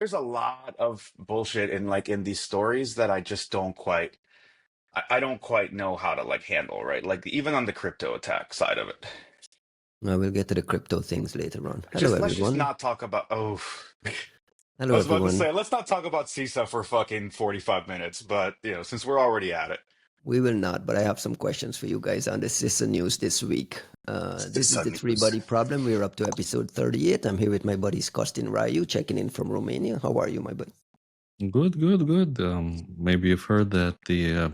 there's a lot of bullshit in these stories that I just don't quite I don't quite know how to like handle, right? Like even on the crypto attack side of it. We'll get to the crypto things later on. Hello, Just let's just everyone. not talk about I Hello, was about to everyone. say let's not talk about CISA for fucking 45 minutes, but since we're already at it. We will not, but I have some questions for you guys on the CISA news this week. This is CISA the news. three-buddy problem. We're up to episode 38. I'm here with my buddies Costin Raiu, checking in from Romania. How are you, my buddy? Good, good, good. Maybe you've heard that the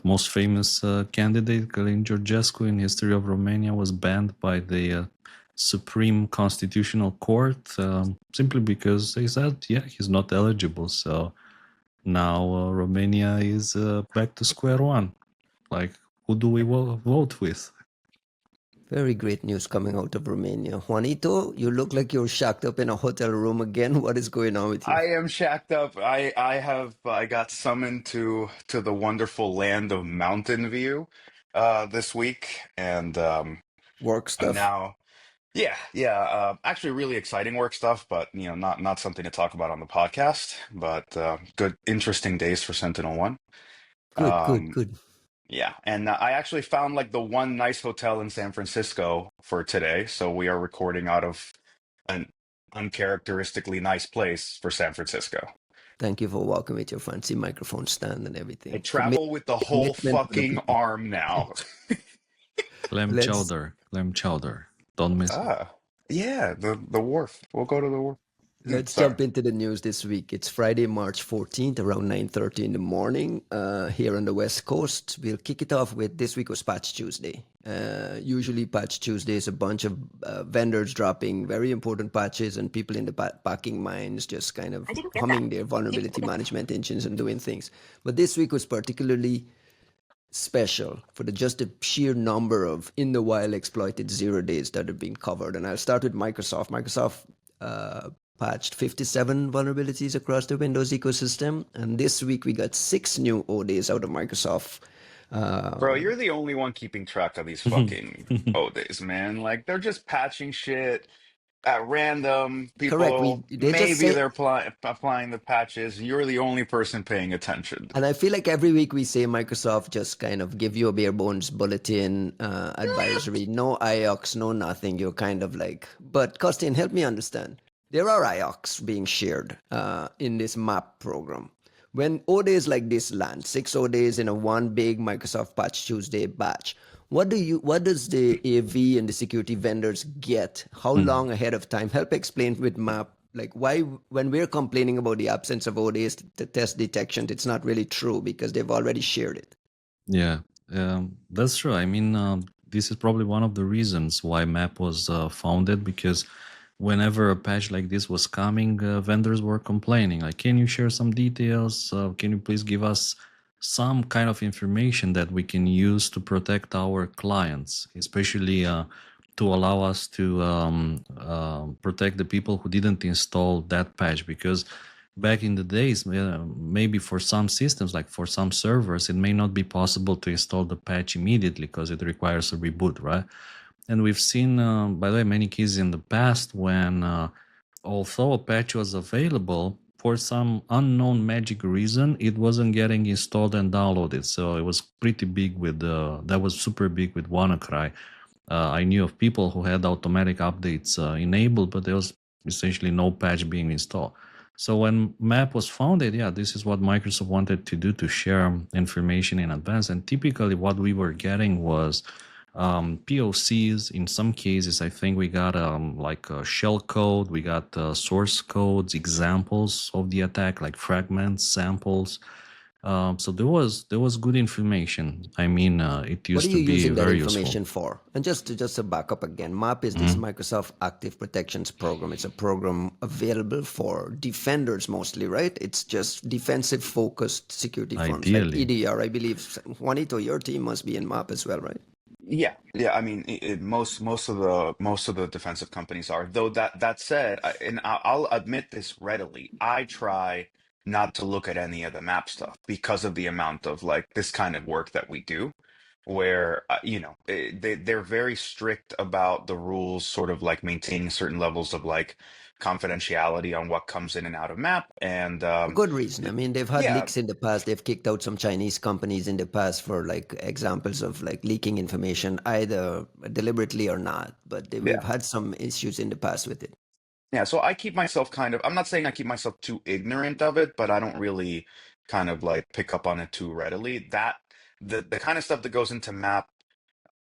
most famous candidate, Călin Georgescu, in history of Romania, was banned by the Supreme Constitutional Court simply because they said, yeah, he's not eligible. So now Romania is back to square one. Like, who do we vote with? Very great news coming out of Romania. Juanito, you look like you're shacked up in a hotel room again. What is going on with you? I am shacked up. I got summoned to the wonderful land of Mountain View this week, and Work I'm stuff? now actually really exciting work stuff, but not something to talk about on the podcast, but good interesting days for Sentinel-1. Good, good, Um good. yeah, and I actually found like the one nice hotel in San Francisco for today, so we are recording out of an uncharacteristically nice place for San Francisco. Thank you for walking with your fancy microphone stand and I everything. travel with the whole Commitment to the fucking people. arm now. Clam Let's chowder, clam chowder. Don't miss it. Yeah, the wharf. We'll go to the wharf. Let's Sorry. jump into the news this week. It's Friday, March 14th, around 9:30 in the morning here on the West Coast. We'll kick it off with this week was Patch Tuesday. Usually Patch Tuesday is a bunch of vendors dropping very important patches and people in the packing mines just kind of humming their vulnerability management engines and doing things. But this week was particularly special for just the sheer number of in the wild exploited 0 days that have been covered. And I'll start with Microsoft. Microsoft patched 57 vulnerabilities across the Windows ecosystem. And this week we got 6 new O days out of Microsoft. Bro, you're the only one keeping track of these fucking days, man. Like they're just patching shit at random. Correct. People They just maybe say, they're applying the patches. You're the only person paying attention. and I feel like every week we say Microsoft just kind of give you a bare bones bulletin advisory, no IOX, no nothing. You're kind of like, but Costin, help me understand. There are IOX being shared in this map program. When O days like this land, 6 O days in a one big Microsoft Patch Tuesday batch, what does the AV and the security vendors get? How long ahead of time? Help explain with map, like why when we're complaining about the absence of O days, the test detection, it's not really true because they've already shared it. Yeah, that's true. I mean, this is probably one of the reasons why MAP was founded, because whenever a patch like this was coming, vendors were complaining, like, can you share some details? Can you please give us some kind of information that we can use to protect our clients, especially to allow us to protect the people who didn't install that patch? Because back in the days, maybe for some systems, like for some servers, it may not be possible to install the patch immediately because it requires a reboot, right? And we've seen, by the way, many cases in the past when, although a patch was available, for some unknown magic reason, it wasn't getting installed and downloaded. So it was pretty big with, that was super big with WannaCry. I knew of people who had automatic updates enabled, but there was essentially no patch being installed. So when MAP was founded, yeah, this is what Microsoft wanted to do, to share information in advance. And typically what we were getting was POCs. In some cases, I think we got like shell code, we got source codes, examples of the attack, like fragments, samples. So there was good information. I mean, it What are used you to be using that very information useful. for? And just to back up again, MAP is this Microsoft Active Protections Program. It's a program available for defenders mostly, right? It's just defensive focused security firms like Ideally. EDR. I believe, Juanito, your team must be in MAP as well, right? Yeah, yeah. I mean, most of the defensive companies are. Though that said, I'll admit this readily. I try not to look at any of the map stuff because of the amount of like this kind of work that we do, where they're very strict about the rules, sort of like maintaining certain levels of like confidentiality on what comes in and out of map. And For good reason. I mean, they've had yeah, leaks in the past. They've kicked out some Chinese companies in the past for like examples of like leaking information, either deliberately or not. But we've yeah, had some issues in the past with it. yeah. So I keep myself kind of, I'm not saying I keep myself too ignorant of it, but I don't really kind of like pick up on it too readily. That the kind of stuff that goes into map,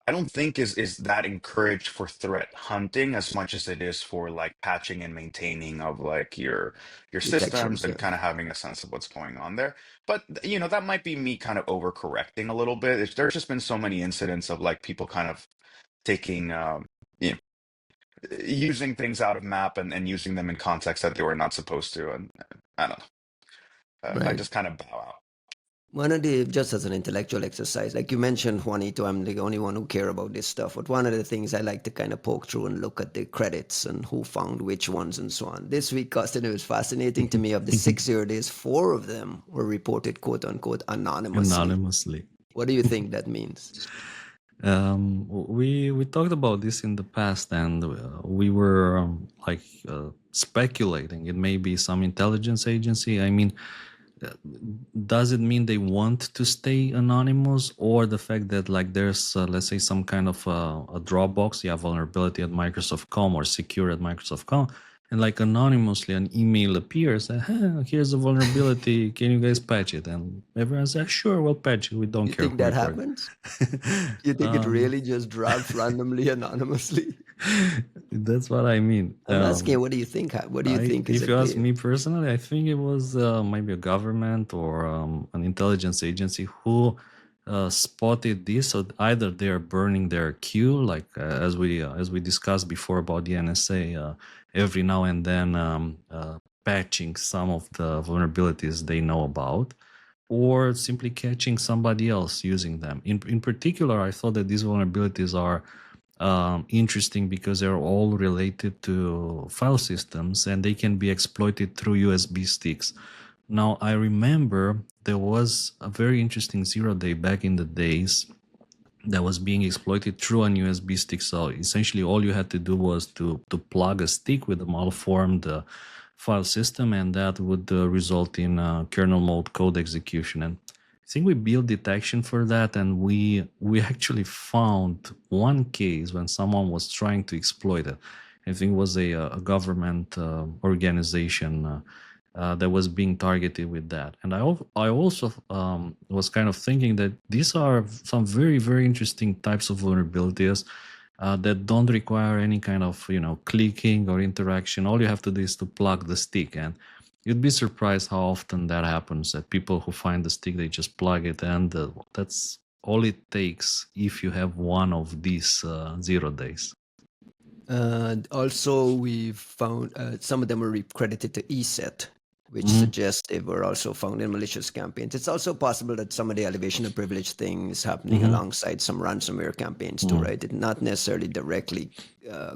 I don't think is that encouraged for threat hunting as much as it is for like patching and maintaining of like your systems Detections, and yeah. kind of having a sense of what's going on there. But you know, that might be me kind of overcorrecting a little bit. There's just been so many incidents of like people kind of taking you know, using things out of map and using them in context that they were not supposed to. And I don't know. I Right. just kind of bow out. One of the, just as an intellectual exercise, like you mentioned, Juanito, I'm the only one who care about this stuff. But one of the things I like to kind of poke through and look at the credits and who found which ones and so on. This week, Costin, it was fascinating to me. Of the 6 0 days, 4 of them were reported, quote unquote, anonymously. Anonymously. What do you think that means? We talked about this in the past, and we were speculating it may be some intelligence agency. I mean, does it mean they want to stay anonymous, or the fact that like there's let's say some kind of a Dropbox, vulnerability at Microsoft.com or secure at Microsoft.com, and like anonymously an email appears, here's a vulnerability, can you guys patch it? And everyone says, sure, we'll patch it, we don't You care think who that reported. happens? You think it really just drops randomly, anonymously? That's what I mean. I'm asking, what do you think? What do you think is If a you ask clear? me personally, I think it was maybe a government or an intelligence agency who spotted this. So either they are burning their queue, like as we discussed before about the NSA, every now and then patching some of the vulnerabilities they know about, or simply catching somebody else using them. In particular, I thought that these vulnerabilities are interesting because they're all related to file systems and they can be exploited through USB sticks. Now, I remember there was a very interesting 0-day back in the days that was being exploited through an USB stick. So essentially all you had to do was to plug a stick with a malformed file system, and that would result in kernel mode code execution. And I think we built detection for that, and we actually found one case when someone was trying to exploit it. I think it was a government organization that was being targeted with that. And I also was kind of thinking that these are some very, very interesting types of vulnerabilities that don't require any kind of clicking or interaction. All you have to do is to plug the stick, and you'd be surprised how often that happens, that people who find the stick, they just plug it, and that's all it takes if you have one of these 0 days. Also, we've found some of them were credited to ESET, which suggests they were also found in malicious campaigns. It's also possible that some of the elevation of privilege thing is happening alongside some ransomware campaigns too, right? It not necessarily directly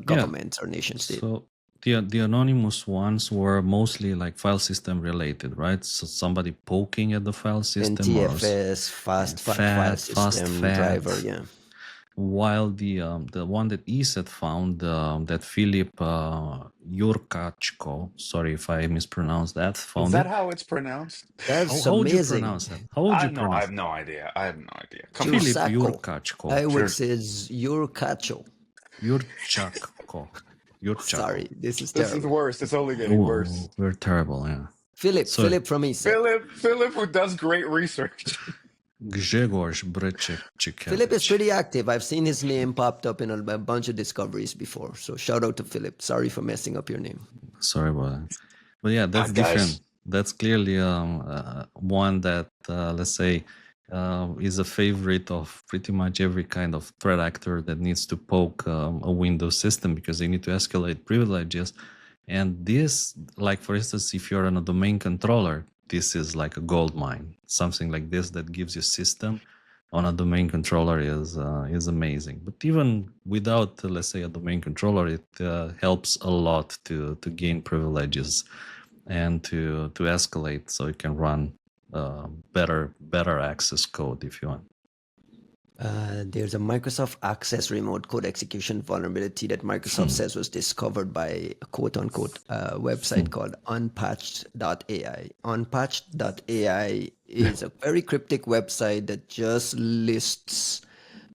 governments or nation state. So the anonymous ones were mostly like file system related, right? So somebody poking at the file system, NTFS, fast file system, driver, yeah. While the one that ESET found, that Philip Jurkacko, sorry if I mispronounced that, found Is that it. how it's pronounced? That's How would you amazing. pronounce that? How would you I pronounce have no idea. I have no idea. Come on. Philip Jurkacko. Jurkacko. I would say Jurkacko. Jurkacko. Sorry, this is This is terrible. worse. It's only getting worse. We're terrible, yeah. Philip from ESET. Philip, who does great research. Grzegorz Breczek. Philip is pretty active. I've seen his name popped up in a bunch of discoveries before. So shout out to Philip. Sorry for messing up your name. Sorry about that. But yeah, that's different. That's clearly one that, let's say, is a favorite of pretty much every kind of threat actor that needs to poke a Windows system, because they need to escalate privileges. And this, like for instance, if you're on a domain controller, this is like a gold mine. Something like this that gives you system on a domain controller is amazing. But even without, let's say, a domain controller, it helps a lot to gain privileges and to escalate, so you can run better access code if you want. There's a Microsoft Access remote code execution vulnerability that Microsoft says was discovered by a quote-unquote website called Unpatched.ai. Unpatched.ai is a very cryptic website that just lists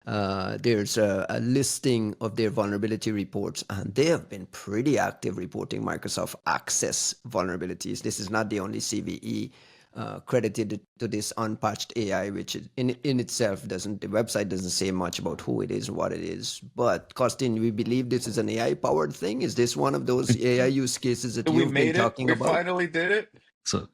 there's a listing of their vulnerability reports, and they have been pretty active reporting Microsoft Access vulnerabilities. This is not the only CVE credited to this Unpatched AI, which in itself the website doesn't say much about who it is or what it is. But Costin, we believe this is an AI powered thing. Is this one of those AI use cases that We you've been made it. talking We about? finally did it. So,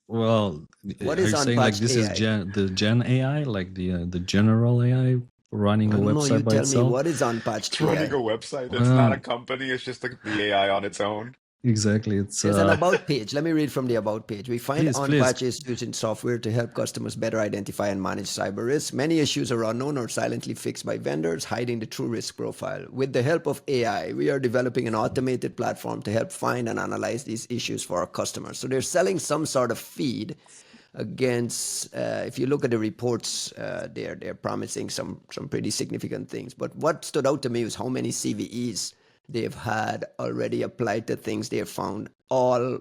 well, What are is you saying like Unpatched this is AI? the Gen AI, like the general AI running I a don't know. You website by tell me, itself? what is Unpatched It's running a AI? website. It's not a Well, company. It's just like the AI on its own. exactly. It's There's an about page. Let me read from the about page. We find please. Unpatched is using software to help customers better identify and manage cyber risk. Many issues are unknown or silently fixed by vendors, hiding the true risk profile. With the help of AI, we are developing an automated platform to help find and analyze these issues for our customers. So they're selling some sort of feed against. If you look at the reports, they're promising some pretty significant things. But what stood out to me was how many CVEs they've had already applied to things they have found, all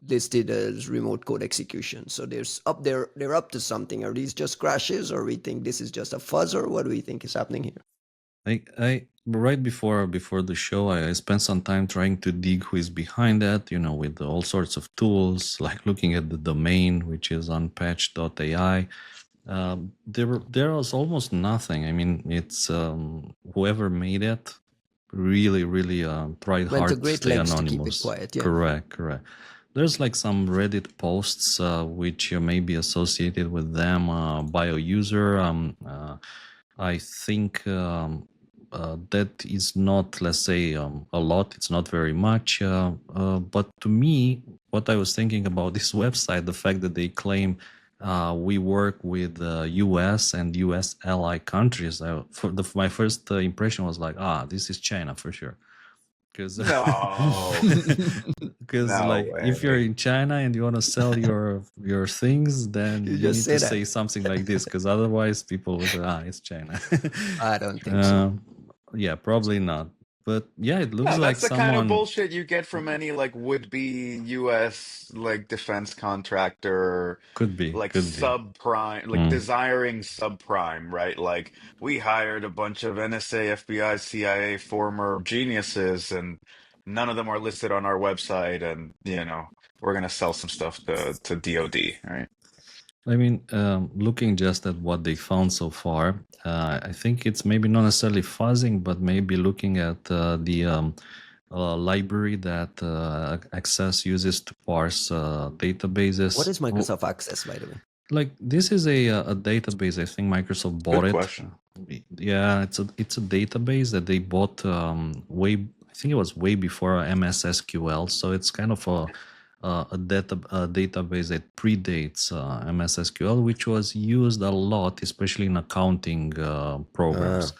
listed as remote code execution. So they're up to something. Are these just crashes, or we think this is just a fuzz, or what do we think is happening here? I right before the show, I spent some time trying to dig who is behind that, with all sorts of tools, like looking at the domain, which is unpatched.ai. There was almost nothing. I mean, it's whoever made it really tried Went to hard to great stay lengths to keep it anonymous. quiet. Yeah. Correct. There's like some Reddit posts which may be associated with them by a user. I think that is not, let's say, a lot. It's not very much. But to me, what I was thinking about this website, the fact that they claim we work with US and US ally countries, my first impression was like, this is China for sure. Because No, no like if you're way. in China and you want to sell your things, then You you just need to say that. say something like this, because otherwise people will say, it's China. I don't think so. Yeah, probably not. But yeah, it looks No, like that's the kind of someone bullshit you get from any like would-be US like defense contractor, could be. like subprime, like Mm. desiring subprime, right? Like we hired a bunch of NSA, FBI, CIA former geniuses, and none of them are listed on our website, and we're gonna sell some stuff to DoD, right? I mean, looking just at what they found so far, I think it's maybe not necessarily fuzzing, but maybe looking at the library that Access uses to parse databases. What is Microsoft Access, by the way? Like this is a database. I think Microsoft bought Good it. question. Yeah, it's a database that they bought way. I think it was way before MS SQL. So it's kind of a database that predates MS SQL, which was used a lot, especially in accounting programs.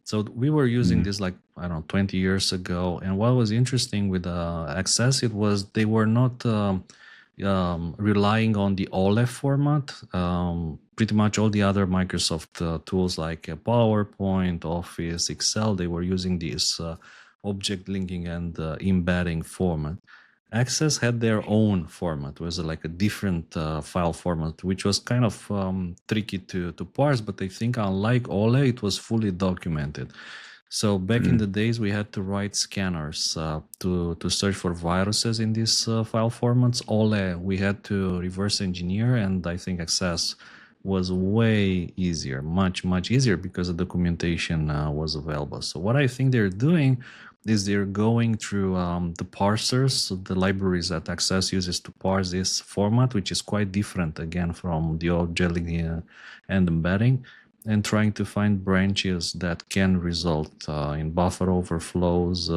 So we were using this like, I don't know, 20 years ago. And what was interesting with Access, it was they were not relying on the OLEF format. Pretty much all the other Microsoft tools like PowerPoint, Office, Excel, they were using this object linking and embedding format. Access had their own format. It was like a different file format, which was kind of tricky to parse, but I think unlike OLE, it was fully documented. So back in the days, we had to write scanners to search for viruses in these file formats. OLE, we had to reverse engineer, and I think Access was way easier, much easier, because the documentation was available. So what I think they're doing is they're going through the parsers, so the libraries that Access uses to parse this format, which is quite different again from the object linking and embedding, and trying to find branches that can result in buffer overflows,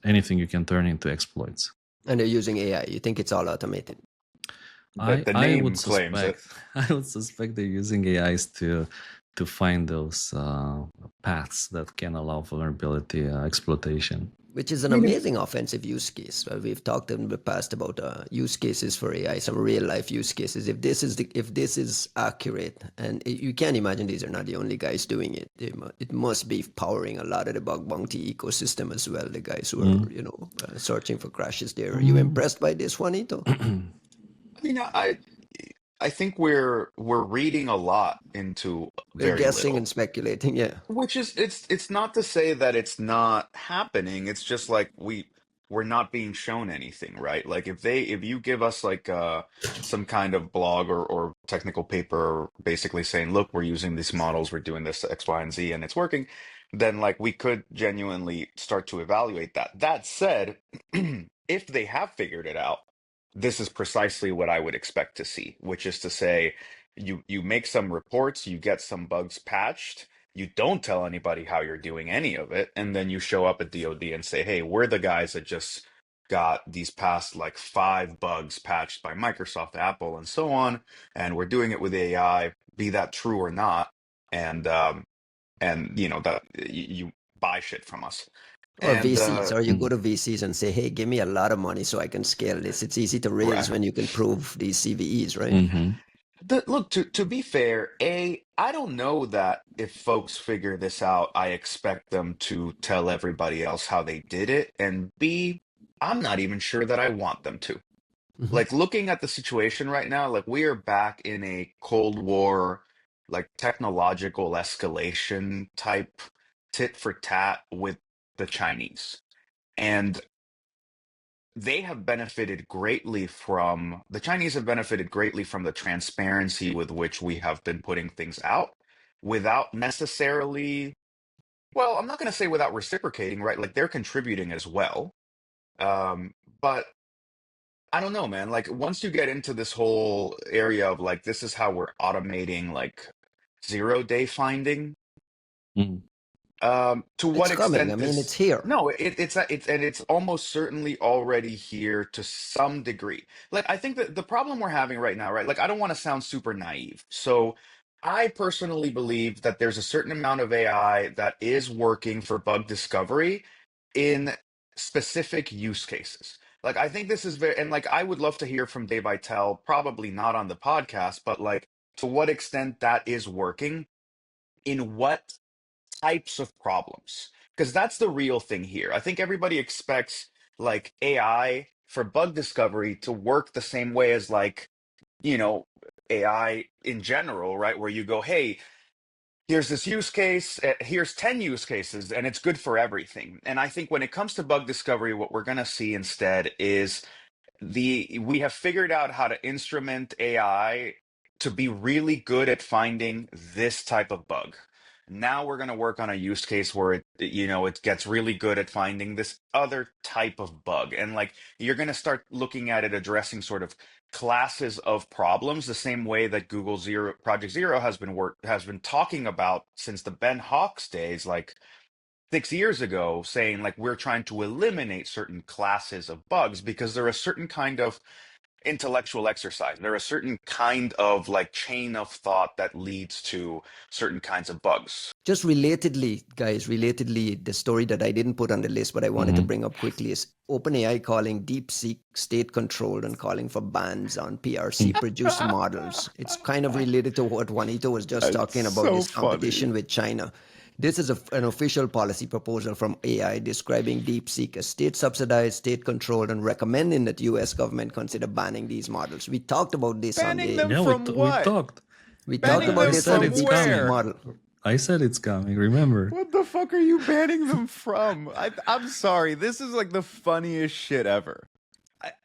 anything you can turn into exploits. And they're using AI. You think it's all automated? The I name would claims it. suspect they're using AIs to find those paths that can allow vulnerability exploitation. which is an I mean, amazing offensive use case. We've talked in the past about use cases for AI, some real life use cases. If this is accurate, and you can't imagine these are not the only guys doing it. It must be powering a lot of the bug bounty ecosystem as well. The guys who are searching for crashes there. Are you impressed by this, Juanito? I think we're reading a lot into We're very guessing and little. speculating. Yeah. Which is it's not to say that it's not happening. It's just like we're not being shown anything, right? Like if you give us like some kind of blog or technical paper basically saying, look, we're using these models, we're doing this X, Y, and Z, and it's working, then like we could genuinely start to evaluate that. That said, if they have figured it out, this is precisely what I would expect to see, which is to say you make some reports, you get some bugs patched, you don't tell anybody how you're doing any of it, and then you show up at DoD and say, hey, we're the guys that just got these past like 5 bugs patched by Microsoft, Apple, and so on, and we're doing it with AI, be that true or not, and you know that you buy shit from us. Or And VCs, or you go to VCs and say, hey, give me a lot of money so I can scale this. It's easy to raise right. when you can prove these CVEs, right? Mm-hmm. Look, to be fair, I don't know that if folks figure this out, I expect them to tell everybody else how they did it. And B, I'm not even sure that I want them to. Hmm. Like looking at the situation right now, like we are back in a Cold War, like technological escalation type tit for tat with the Chinese. And they have benefited greatly from the Chinese have benefited greatly from the transparency with which we have been putting things out without necessarily, well, I'm not going to say without reciprocating, right? Like they're contributing as well. But I don't know, man. Like once you get into this whole area of like, this is how we're automating like 0 day finding, Mm. to It's what coming. I extent mean, it's this? here. No, it's and it's almost certainly already here to some degree. Like I think that the problem we're having right now, right? Like I don't want to sound super naive. So I personally believe that there's a certain amount of AI that is working for bug discovery in specific use cases. Like I think this is very, and like I would love to hear from Dave Vitale, probably not on the podcast, but like to what extent that is working, in what types of problems, because that's the real thing here. I think everybody expects like AI for bug discovery to work the same way as like, you know, AI in general, right? Where you go, hey, here's this use case, here's 10 use cases, and it's good for everything. And I think when it comes to bug discovery, what we're going to see instead is we have figured out how to instrument AI to be really good at finding this type of bug. Now we're going to work on a use case where it gets really good at finding this other type of bug. And like you're going to start looking at it addressing sort of classes of problems the same way that Google Zero Project Zero has been talking about since the Ben Hawks days, like 6 years ago, saying like we're trying to eliminate certain classes of bugs because they're a certain kind of intellectual exercise. They're a certain kind of like chain of thought that leads to certain kinds of bugs. Just relatedly, guys, the story that I didn't put on the list, but I wanted to Mm-hmm. bring up quickly is OpenAI calling DeepSeek state controlled and calling for bans on PRC produced models. It's kind of related to what Juanito was just It's talking about, so this funny. competition with China. This is an official policy proposal from AI describing DeepSeek as state subsidized, state controlled, and recommending that US government consider banning these models. We talked about this on Banning the them Yeah, from we what? talked. we talked Banning about I them this said on the from it's DeepSeek coming. where? model. I said it's coming. Remember? What the fuck are you banning them from? I'm sorry. This is like the funniest shit ever.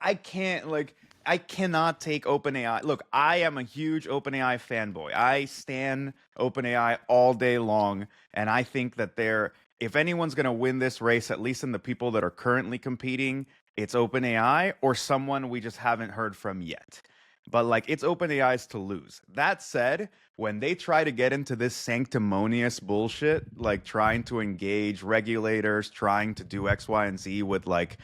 I can't like I cannot take OpenAI. Look, I am a huge OpenAI fanboy. I stan OpenAI all day long, and I think that if anyone's going to win this race, at least in the people that are currently competing, it's OpenAI or someone we just haven't heard from yet. but like it's OpenAI's to lose. That said, when they try to get into this sanctimonious bullshit, like trying to engage regulators, trying to do X, Y, and Z with like,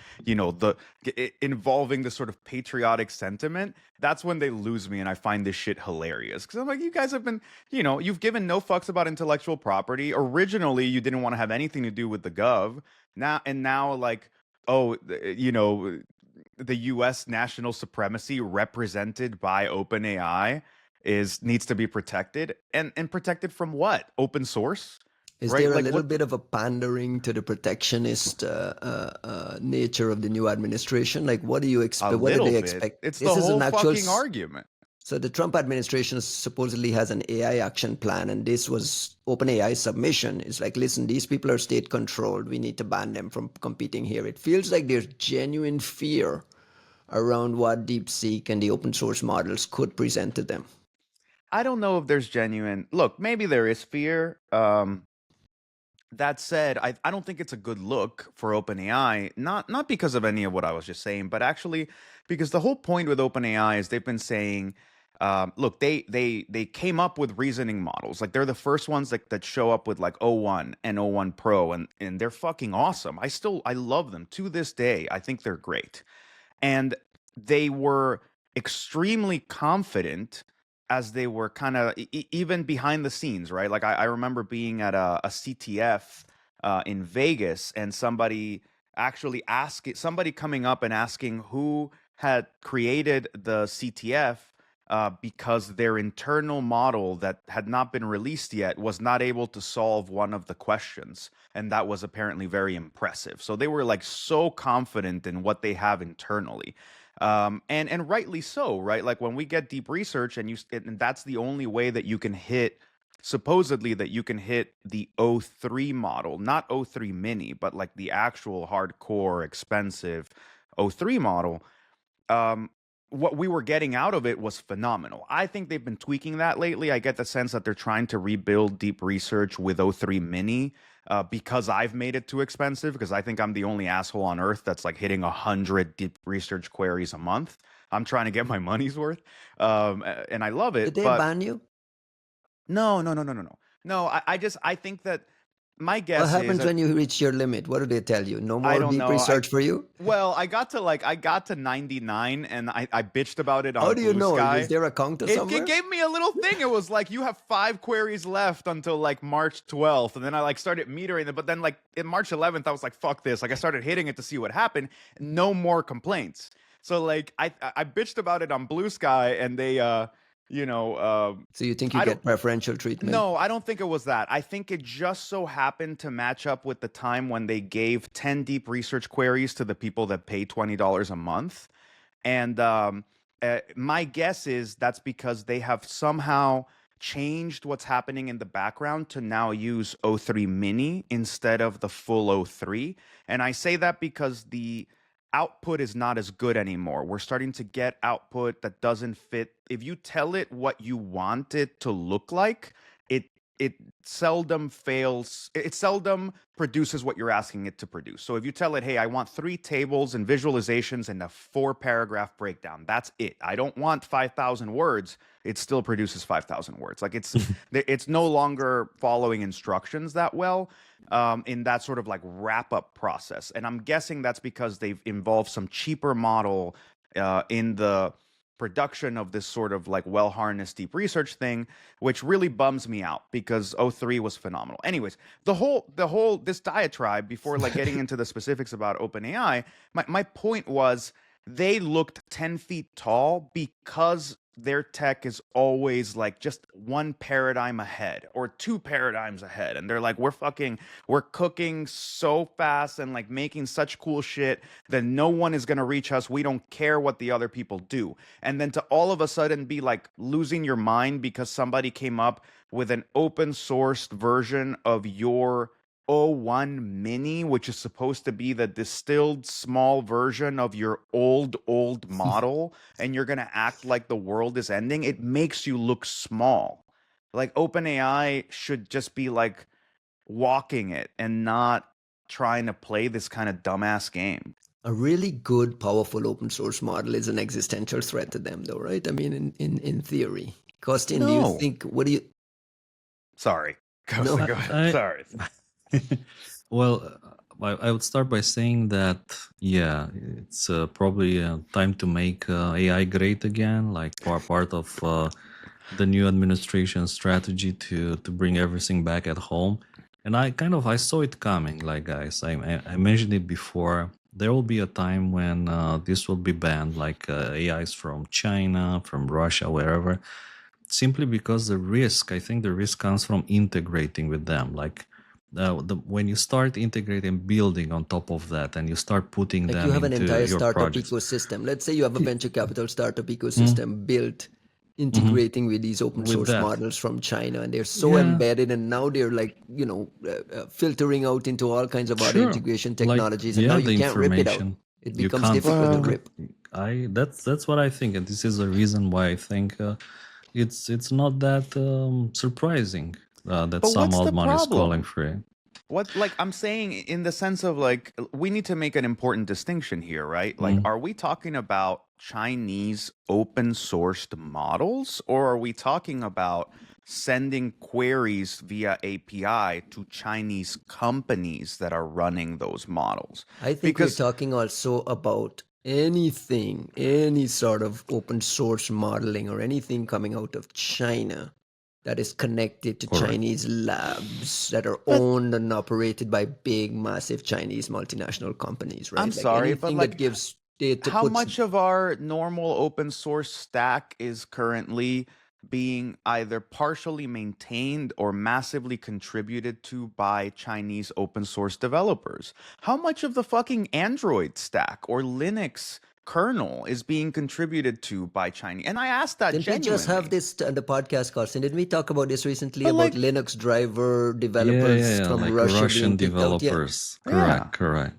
involving the sort of patriotic sentiment, that's when they lose me and I find this shit hilarious. Because I'm like, you guys have been, you've given no fucks about intellectual property. Originally, you didn't want to have anything to do with the gov. Now like, oh, the US national supremacy represented by OpenAI needs to be protected. And protected from what? Open source? Is Right? there a Like little what bit of a pandering to the protectionist nature of the new administration? Like, what do you a expect? What do little they bit. expect? It's the This is whole an actual. fucking argument. So the Trump administration supposedly has an AI action plan, and this was OpenAI's submission. It's like, listen, these people are state controlled. We need to ban them from competing here. It feels like there's genuine fear around what DeepSeek and the open source models could present to them. I don't know if there's genuine look, maybe there is fear. That said, I don't think it's a good look for OpenAI, not because of any of what I was just saying, but actually because the whole point with OpenAI is they've been saying, look, they came up with reasoning models. Like they're the first ones that show up with like O1 and O1 Pro, and they're fucking awesome. I love them to this day. I think they're great. And they were extremely confident as they were kind of even behind the scenes, right? Like I remember being at a CTF in Vegas, and somebody coming up and asking who had created the CTF, because their internal model that had not been released yet was not able to solve one of the questions. And that was apparently very impressive. So they were like so confident in what they have internally. And rightly so, right? Like when we get deep research and that's the only way that you can hit, supposedly that you can hit the O3 model, not O3 mini, but like the actual hardcore expensive O3 model. What we were getting out of it was phenomenal. I think they've been tweaking that lately. I get the sense that they're trying to rebuild deep research with O3 mini, because I've made it too expensive, because I think I'm the only asshole on earth that's like hitting 100 deep research queries a month. I'm trying to get my money's worth. And I love it. Did they but ban you? no, no, no, no, no, no. No, I think that my What guess is happens that when you reach your limit? What do they tell you? No I more don't deep know. research for you? Well, I got to 99, and I bitched about it How on do you Blue know? Sky. Is there a counter It somewhere? gave me a little thing. It was like, you have 5 queries left until like March 12th. And then I like started metering it. But then like in March 11th, I was like, fuck this. Like I started hitting it to see what happened. No more complaints. So like I bitched about it on Blue Sky, and they So you think you I don't get preferential treatment? no, I don't think it was that. I think it just so happened to match up with the time when they gave 10 deep research queries to the people that pay $20 a month. And my guess is that's because they have somehow changed what's happening in the background to now use O3 mini instead of the full O3. And I say that because the output is not as good anymore. We're starting to get output that doesn't fit. If you tell it what you want it to look like, it it seldom fails. It seldom produces what you're asking it to produce. So if you tell it, hey, I want 3 tables and visualizations and a 4-paragraph breakdown, that's it. I don't want 5,000 words. It still produces 5,000 words. Like it's no longer following instructions that well, in that sort of like wrap up process. And I'm guessing that's because they've involved some cheaper model in the production of this sort of like well harnessed deep research thing, which really bums me out because O3 was phenomenal. Anyways, the whole this diatribe, before like getting into the specifics about OpenAI, my point was they looked 10 feet tall because their tech is always like just one paradigm ahead or 2 paradigms ahead. And they're like, we're cooking so fast and like making such cool shit that no one is going to reach us. We don't care what the other people do. And then to all of a sudden be like losing your mind because somebody came up with an open sourced version of your O1 mini, which is supposed to be the distilled small version of your old model, and you're going to act like the world is ending. It makes you look small. Like OpenAI should just be like walking it and not trying to play this kind of dumbass game. a really good, powerful open source model is an existential threat to them, though, right? I mean, in theory. Costin, do you No. think, what do you, Sorry. no, Go ahead. I, Sorry. well, I would start by saying that, yeah, it's probably time to make AI great again, like part of the new administration strategy to bring everything back at home. And I saw it coming. Like, guys, I mentioned it before. There will be a time when this will be banned, like AIs from China, from Russia, wherever, simply because I think the risk comes from integrating with them. Like, when you start integrating, building on top of that, and you start putting like you them have an into entire your startup projects. ecosystem. Let's say you have a venture capital startup Mm, ecosystem built mhm. integrating with these open With source that, models from China, and they're so yeah, embedded, and now they're like, filtering out into all kinds of other sure. integration Like, technologies, and now yeah, you the can't rip it out. information It you becomes can't. difficult to Well, rip. That's what I think, and this is the reason why I think it's not that surprising that but some what's the old money is calling problem? for it. What, like, I'm saying in the sense of, like, we need to make an important distinction here, right? Like, Mm. are we talking about Chinese open sourced models, or are we talking about sending queries via API to Chinese companies that are running those models? I think we're Because talking also about anything, any sort of open source modeling or anything coming out of China that is connected to Correct. Chinese labs that are but owned and operated by big, massive Chinese multinational companies, I'm right? Like sorry, but anything that like, gives data how puts. much of our normal open source stack is currently being either partially maintained or massively contributed to by Chinese open source developers? How much of the fucking Android stack or Linux kernel is being contributed to by Chinese? And I ask that Didn't we just have genuinely. this on the podcast, Carson? Didn't we talk about this recently But about like, Linux driver Yeah, developers yeah, from like Russia being Russian kicked out? Yeah. developers. yeah. Correct.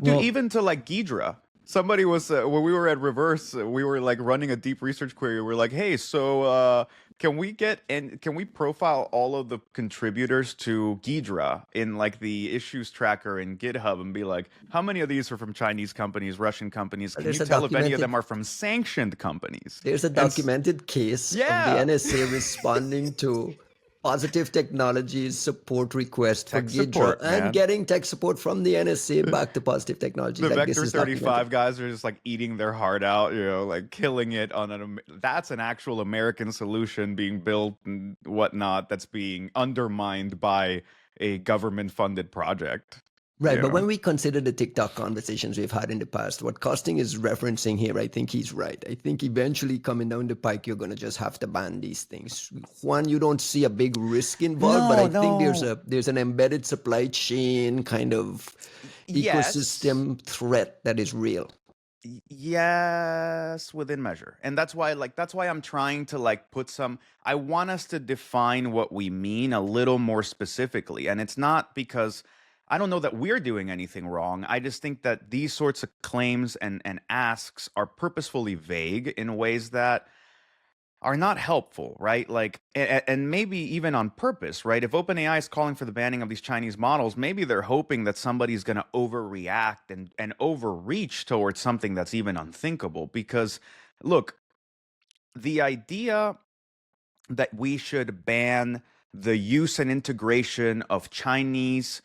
Dude, Well, even to like Ghidra. Somebody was when we were at Reverse, we were like running a deep research query. We're like, hey, so can we profile all of the contributors to Ghidra in like the issues tracker in GitHub and be like, how many of these are from Chinese companies, Russian companies? Well, Can you tell if any of them are from sanctioned companies? there's a And documented case of the yeah, NSA responding to Positive Technologies support request for tech Ghidra support, and man. getting tech support from the NSA back to Positive Technologies. The Like this Vector is documented. 35 guys are just like eating their heart out, like killing it on that's an actual American solution being built and whatnot that's being undermined by a government funded project, Right, you but know. when we consider the TikTok conversations we've had in the past, what Costing is referencing here, I think he's right. I think eventually coming down the pike, you're going to just have to ban these things. Juan, you don't see a big risk involved, but No, I think no. there's an embedded supply chain kind of Yes. ecosystem threat that is real. Yes, within measure. And that's why I'm trying to like put some I want us to define what we mean a little more specifically. And it's not because I don't know that we're doing anything wrong. I just think that these sorts of claims and asks are purposefully vague in ways that are not helpful, right? Like, and maybe even on purpose, right? If OpenAI is calling for the banning of these Chinese models, maybe they're hoping that somebody's going to overreact and overreach towards something that's even unthinkable. Because, look, the idea that we should ban the use and integration of Chinese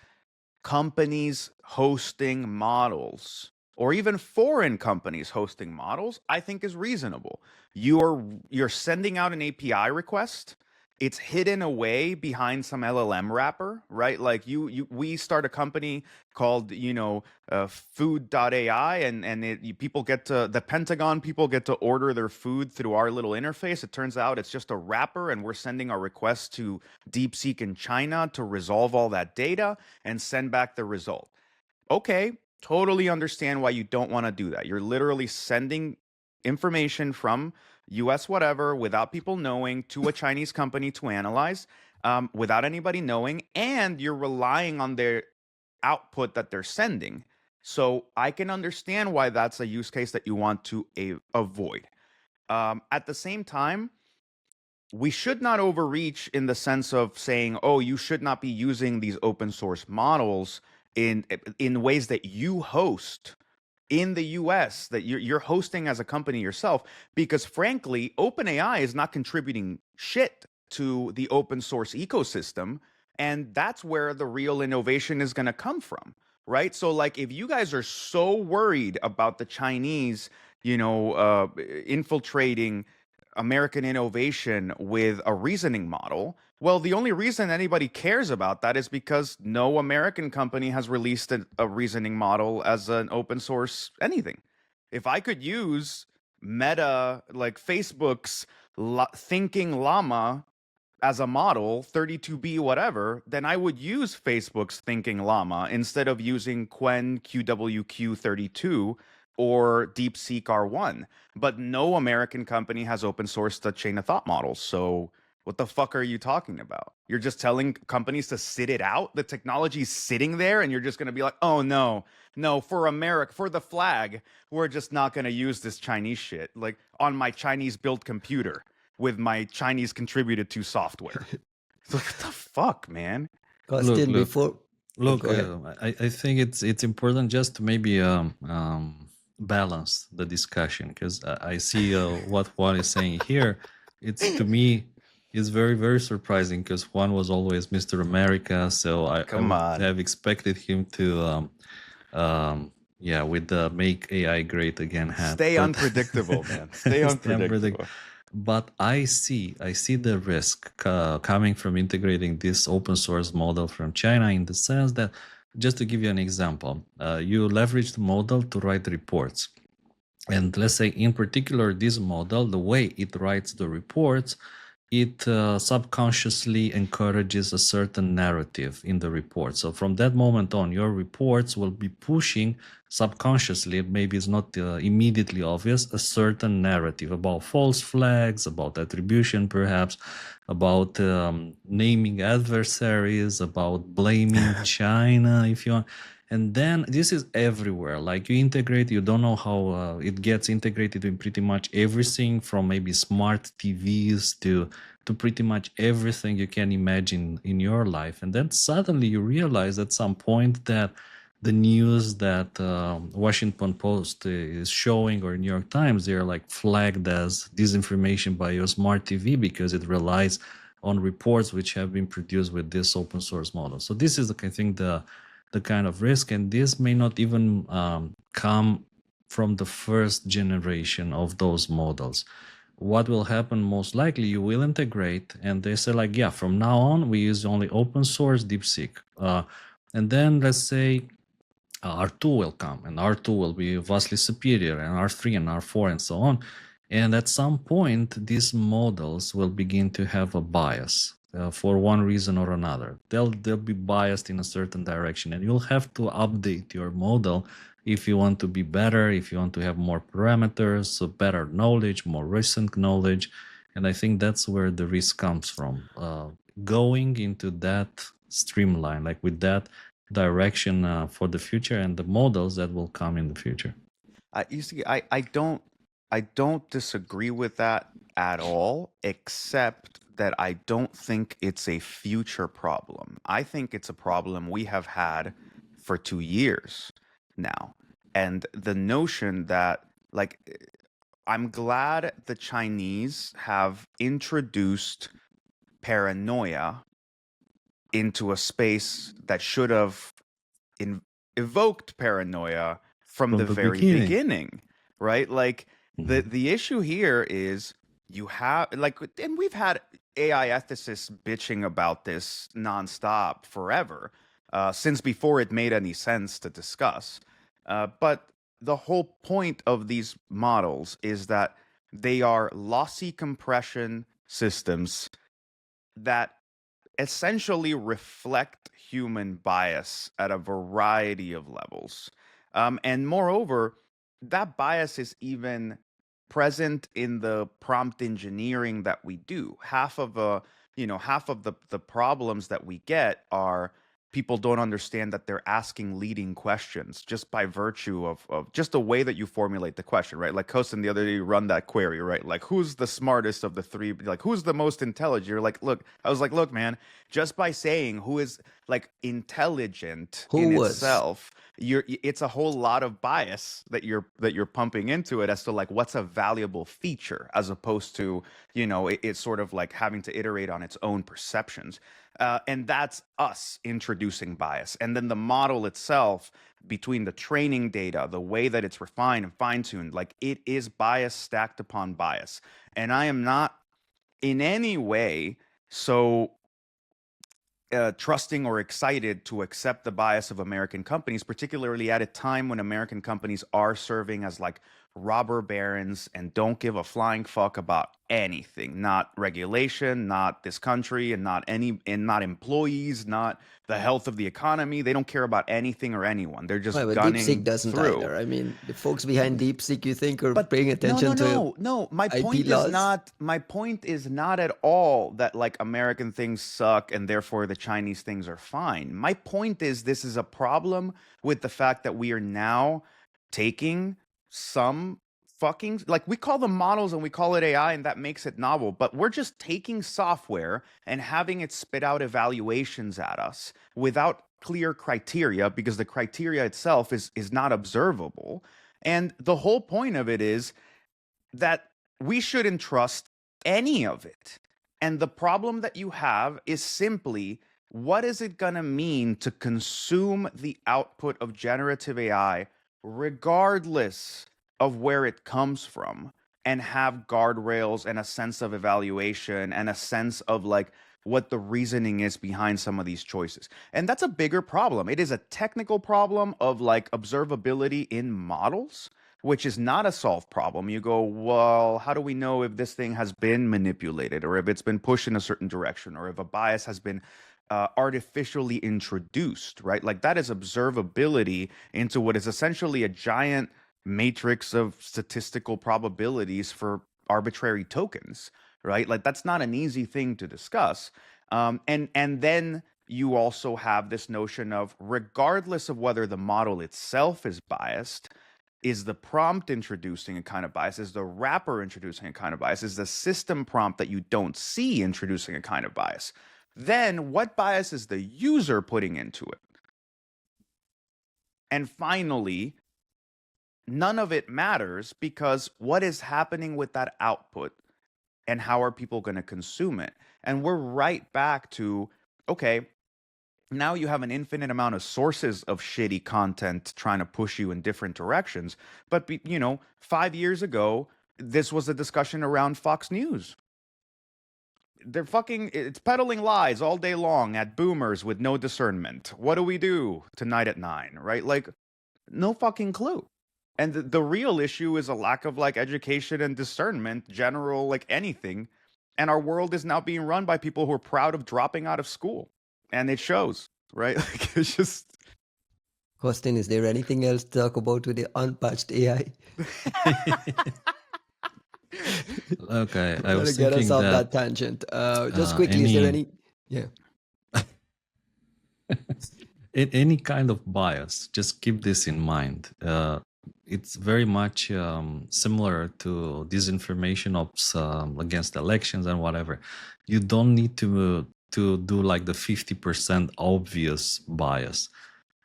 companies hosting models or even foreign companies hosting models, I think is reasonable. You're sending out an API request. It's hidden away behind some LLM wrapper, right? Like we start a company called, food.ai, and people get to the Pentagon people get to order their food through our little interface. It turns out it's just a wrapper, and we're sending our request to DeepSeek in China to resolve all that data and send back the result. Okay, totally understand why you don't want to do that. You're literally sending information from US whatever without people knowing to a Chinese company to analyze, without anybody knowing, and you're relying on their output that they're sending. So I can understand why that's a use case that you want to avoid. At the same time, we should not overreach in the sense of saying, oh, you should not be using these open source models in ways that you host in the US that you're hosting as a company yourself, because frankly, OpenAI is not contributing shit to the open source ecosystem, and that's where the real innovation is going to come from, right? So like if you guys are so worried about the Chinese, infiltrating American innovation with a reasoning model, well, the only reason anybody cares about that is because no American company has released a reasoning model as an open source anything. If I could use Meta, like Facebook's thinking llama as a model, 32B whatever, then I would use Facebook's thinking llama instead of using Qwen QWQ32 or DeepSeek R1. But no American company has open sourced a chain of thought model. So what the fuck are you talking about? You're just telling companies to sit it out? The technology's sitting there and you're just going to be like, oh no, for America, for the flag, we're just not going to use this Chinese shit, like on my Chinese built computer with my Chinese contributed to software. What the fuck, man? Costin, Look, before... Look, Go ahead. I think it's important just to maybe balance the discussion, because I see what Juan is saying here. It's, to me, is very, very surprising, because Juan was always Mr. America, so I would have expected him to with the make AI great again hat. Stay unpredictable, man. Stay unpredictable. But I see the risk coming from integrating this open source model from China, in the sense that, just to give you an example, you leverage the model to write reports. And let's say in particular, this model, the way it writes the reports, it subconsciously encourages a certain narrative in the report. So from that moment on, your reports will be pushing subconsciously, maybe it's not immediately obvious, a certain narrative about false flags, about attribution perhaps, about naming adversaries, about blaming China, if you want. And then this is everywhere. Like you integrate, you don't know how it gets integrated in pretty much everything, from maybe smart TVs to pretty much everything you can imagine in your life. And then suddenly you realize at some point that the news that Washington Post is showing, or New York Times, they're like flagged as disinformation by your smart TV because it relies on reports which have been produced with this open source model. So this is, I think, the kind of risk, and this may not even come from the first generation of those models. What will happen most likely, you will integrate, and they say like, yeah, from now on we use only open source DeepSeek, and then let's say R2 will come, and R2 will be vastly superior, and R3 and R4 and so on. And at some point, these models will begin to have a bias. For one reason or another, they'll be biased in a certain direction, and you'll have to update your model if you want to be better, if you want to have more parameters, so better knowledge, more recent knowledge. And I think that's where the risk comes from, going into that streamline, like with that direction for the future and the models that will come in the future. I don't disagree with that at all, except that I don't think it's a future problem. I think it's a problem we have had for 2 years now. And the notion that, like, I'm glad the Chinese have introduced paranoia into a space that should have evoked paranoia from the very beginning, right? Like, the issue here is you have, like, and we've had AI ethicists bitching about this nonstop forever, since before it made any sense to discuss. But the whole point of these models is that they are lossy compression systems that essentially reflect human bias at a variety of levels. And moreover, that bias is even present in the prompt engineering that we do. Half of the problems that we get are people don't understand that they're asking leading questions just by virtue of just the way that you formulate the question, right? Like Costin the other day, you run that query, right? Like, who's the smartest of the three? Like, who's the most intelligent? You're like, look, I was like, look, man, just by saying who is like intelligent Who in was? itself, it's a whole lot of bias that you're pumping into it as to like what's a valuable feature, as opposed to, it's sort of like having to iterate on its own perceptions. And that's us introducing bias. And then the model itself, between the training data, the way that it's refined and fine-tuned, like it is bias stacked upon bias. And I am not in any way so trusting or excited to accept the bias of American companies, particularly at a time when American companies are serving as like robber barons and don't give a flying fuck about anything, not regulation, not this country, and not employees, not the health of the economy. They don't care about anything or anyone. They're just Well, but DeepSeek gunning doesn't through. either. I mean, the folks behind DeepSeek, you think, are But paying no, attention to no. My IP point is laws? not. My point is not at all that like American things suck and therefore the Chinese things are fine. My point is this is a problem with the fact that we are now taking some fucking, like, we call them models and we call it AI and that makes it novel, but we're just taking software and having it spit out evaluations at us without clear criteria, because the criteria itself is not observable. And the whole point of it is that we shouldn't trust any of it. And the problem that you have is simply, what is it going to mean to consume the output of generative AI, regardless of where it comes from, and have guardrails and a sense of evaluation and a sense of like what the reasoning is behind some of these choices. And that's a bigger problem. It is a technical problem of like observability in models, which is not a solved problem. You go, well, how do we know if this thing has been manipulated, or if it's been pushed in a certain direction, or if a bias has been artificially introduced, right? Like that is observability into what is essentially a giant matrix of statistical probabilities for arbitrary tokens, right? Like that's not an easy thing to discuss. And then you also have this notion of, regardless of whether the model itself is biased, is the prompt introducing a kind of bias? Is the wrapper introducing a kind of bias? Is the system prompt that you don't see introducing a kind of bias? Then what bias is the user putting into it? And finally, none of it matters, because what is happening with that output and how are people going to consume it? And we're right back to, okay, now you have an infinite amount of sources of shitty content trying to push you in different directions. But, 5 years ago, this was a discussion around Fox News. It's peddling lies all day long at boomers with no discernment. What do we do tonight at 9, right? Like, no fucking clue. And the real issue is a lack of like education and discernment, general, like anything. And our world is now being run by people who are proud of dropping out of school. And it shows, right? Like it's just. Costin, is there anything else to talk about with the unpatched AI? Okay, I Gotta was get us thinking off that that tangent. Just quickly, is there any? Yeah. in any kind of bias, just keep this in mind. It's very much similar to disinformation ops against elections and whatever. You don't need to do like the 50% obvious bias.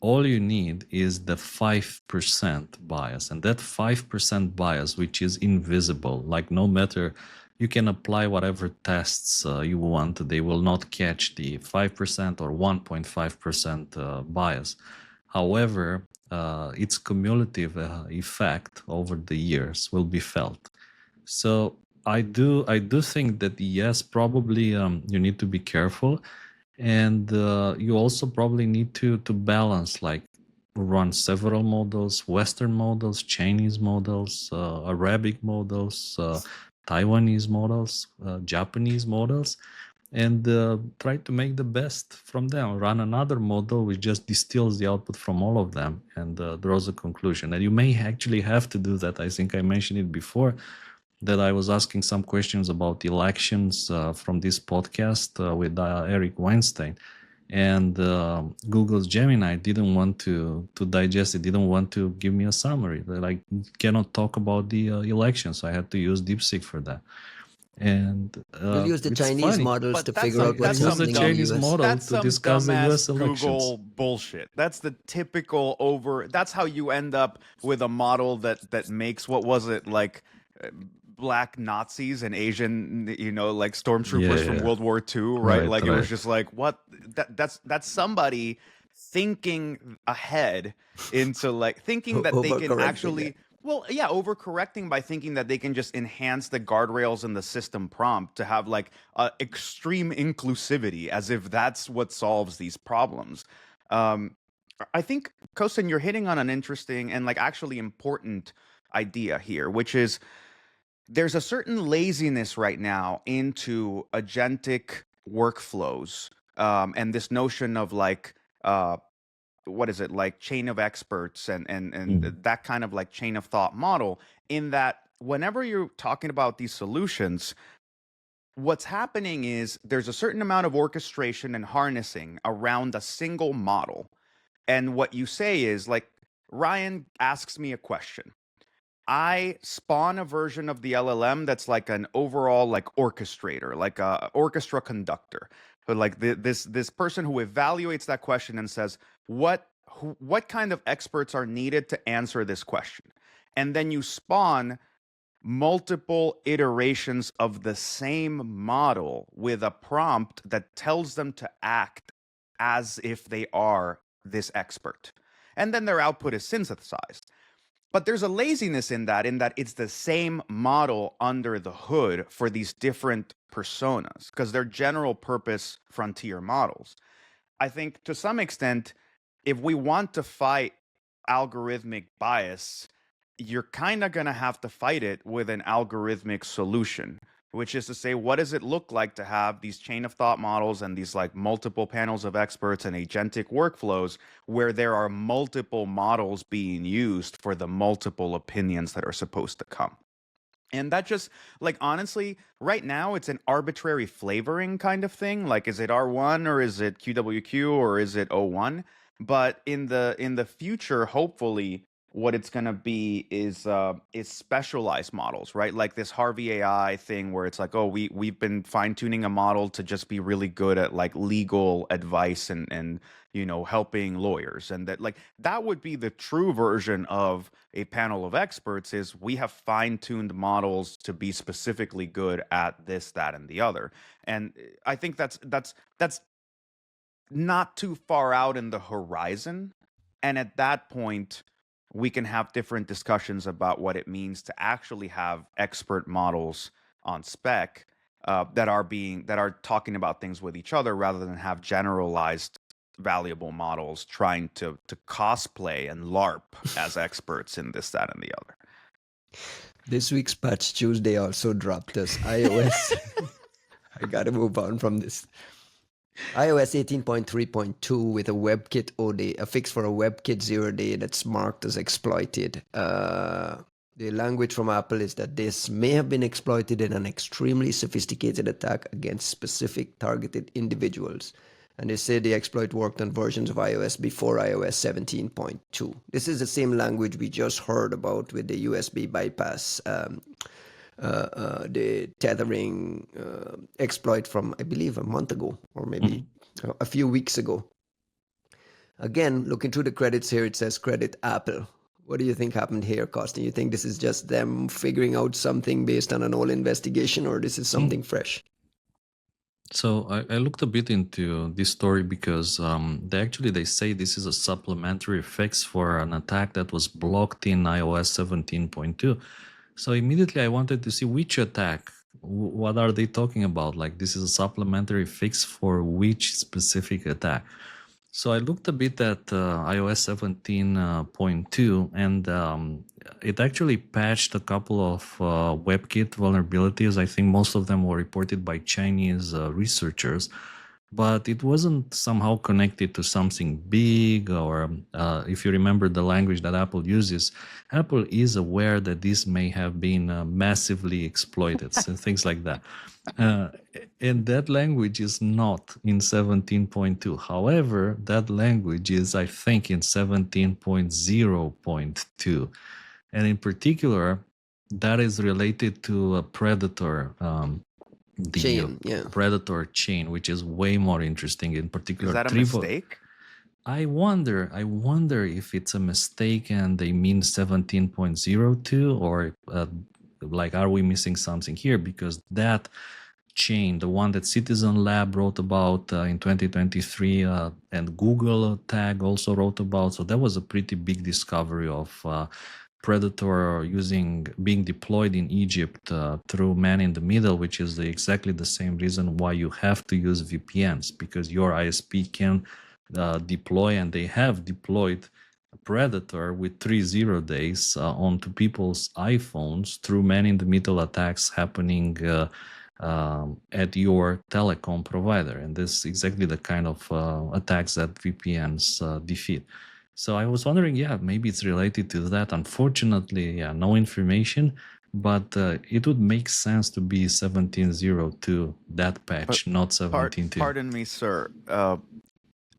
All you need is the 5% bias, and that 5% bias, which is invisible, like no matter, you can apply whatever tests you want, they will not catch the 5% or 1.5% bias. However, its cumulative effect over the years will be felt. So I do think that yes, probably you need to be careful, and you also probably need to balance, like run several models, Western models, Chinese models, Arabic models, Taiwanese models, Japanese models, and try to make the best from them. Run another model which just distills the output from all of them and draws a conclusion. And you may actually have to do that. I think I mentioned it before, that I was asking some questions about elections from this podcast with Eric Weinstein. and Google's Gemini didn't want to digest it, didn't want to give me a summary. They like cannot talk about the election, so I had to use DeepSeek for that. And You'll use the it's Chinese funny. models to But that's figure some out what's Use the happening in the Chinese US. model that's to some discuss the dumbass US elections. Google bullshit. That's the typical over. That's how you end up with a model that makes, what was it, like black Nazis and Asian, like stormtroopers from Yeah, World War II, right? right, Like it was right. just like, what? That's somebody thinking ahead into like thinking that they can Overcorrecting actually. it. Well, yeah, overcorrecting by thinking that they can just enhance the guardrails in the system prompt to have like extreme inclusivity, as if that's what solves these problems. Um, I think, Costin, you're hitting on an interesting and like actually important idea here, which is there's a certain laziness right now into agentic workflows, and this notion of like what is it, like chain of experts and Mm. that kind of like chain of thought model, in that whenever you're talking about these solutions, what's happening is there's a certain amount of orchestration and harnessing around a single model. And what you say is like, Ryan asks me a question, I spawn a version of the LLM that's like an overall like orchestrator, like a orchestra conductor, but like this person who evaluates that question and says what kind of experts are needed to answer this question, and then you spawn multiple iterations of the same model with a prompt that tells them to act as if they are this expert, and then their output is synthesized. But there's a laziness in that it's the same model under the hood for these different personas because they're general purpose frontier models. I think to some extent, if we want to fight algorithmic bias, you're kind of going to have to fight it with an algorithmic solution, which is to say, what does it look like to have these chain of thought models and these like multiple panels of experts and agentic workflows where there are multiple models being used for the multiple opinions that are supposed to come? And that just like honestly, right now it's an arbitrary flavoring kind of thing. Like, is it R1 or is it QWQ or is it O1? But in the future, hopefully, what it's gonna be is specialized models, right? Like this Harvey AI thing where it's like, oh, we've been fine tuning a model to just be really good at like legal advice and helping lawyers, and that like that would be the true version of a panel of experts, is we have fine-tuned models to be specifically good at this, that, and the other. And I think that's not too far out in the horizon. And at that point, we can have different discussions about what it means to actually have expert models on spec, that are talking about things with each other rather than have generalized valuable models trying to cosplay and LARP as experts in this, that, and the other. This week's Patch Tuesday also dropped us iOS. I gotta move on from this. iOS 18.3.2 with a WebKit OD, a fix for a WebKit 0-day that's marked as exploited. The language from Apple is that this may have been exploited in an extremely sophisticated attack against specific targeted individuals. And they say the exploit worked on versions of iOS before iOS 17.2. This is the same language we just heard about with the USB bypass, the tethering exploit from, I believe, a month ago or maybe a few weeks ago. Again, looking through the credits here, it says credit Apple. What do you think happened here, Costin? You think this is just them figuring out something based on an old investigation, or this is something fresh? So I looked a bit into this story because they say this is a supplementary fix for an attack that was blocked in iOS 17.2. So immediately I wanted to see which attack. What are they talking about? Like, this is a supplementary fix for which specific attack? So I looked a bit at iOS 17.2, and it actually patched a couple of WebKit vulnerabilities. I think most of them were reported by Chinese researchers. but it wasn't somehow connected to something big. Or if you remember the language that Apple uses, Apple is aware that this may have been massively exploited, so things like that. Uh, and that language is not in 17.2. However, that language is, I think, in 17.0.2. And in particular, that is related to a predator, the Chain, yeah. predator chain, which is way more interesting. In particular, Is that a mistake? I wonder if it's a mistake and they mean 17.02, or like, are we missing something here? Because that chain, the one that Citizen Lab wrote about in 2023, and Google Tag also wrote about, so that was a pretty big discovery of Predator being deployed in Egypt through man in the middle, which is exactly the same reason why you have to use VPNs, because your ISP can deploy, and they have deployed Predator with 30 days onto people's iPhones through man-in-the-middle attacks happening at your telecom provider. And this is exactly the kind of attacks that VPNs defeat. So I was wondering, maybe it's related to that. Unfortunately, no information, but it would make sense to be 17.02, that patch, not 17.2. Pardon me, sir.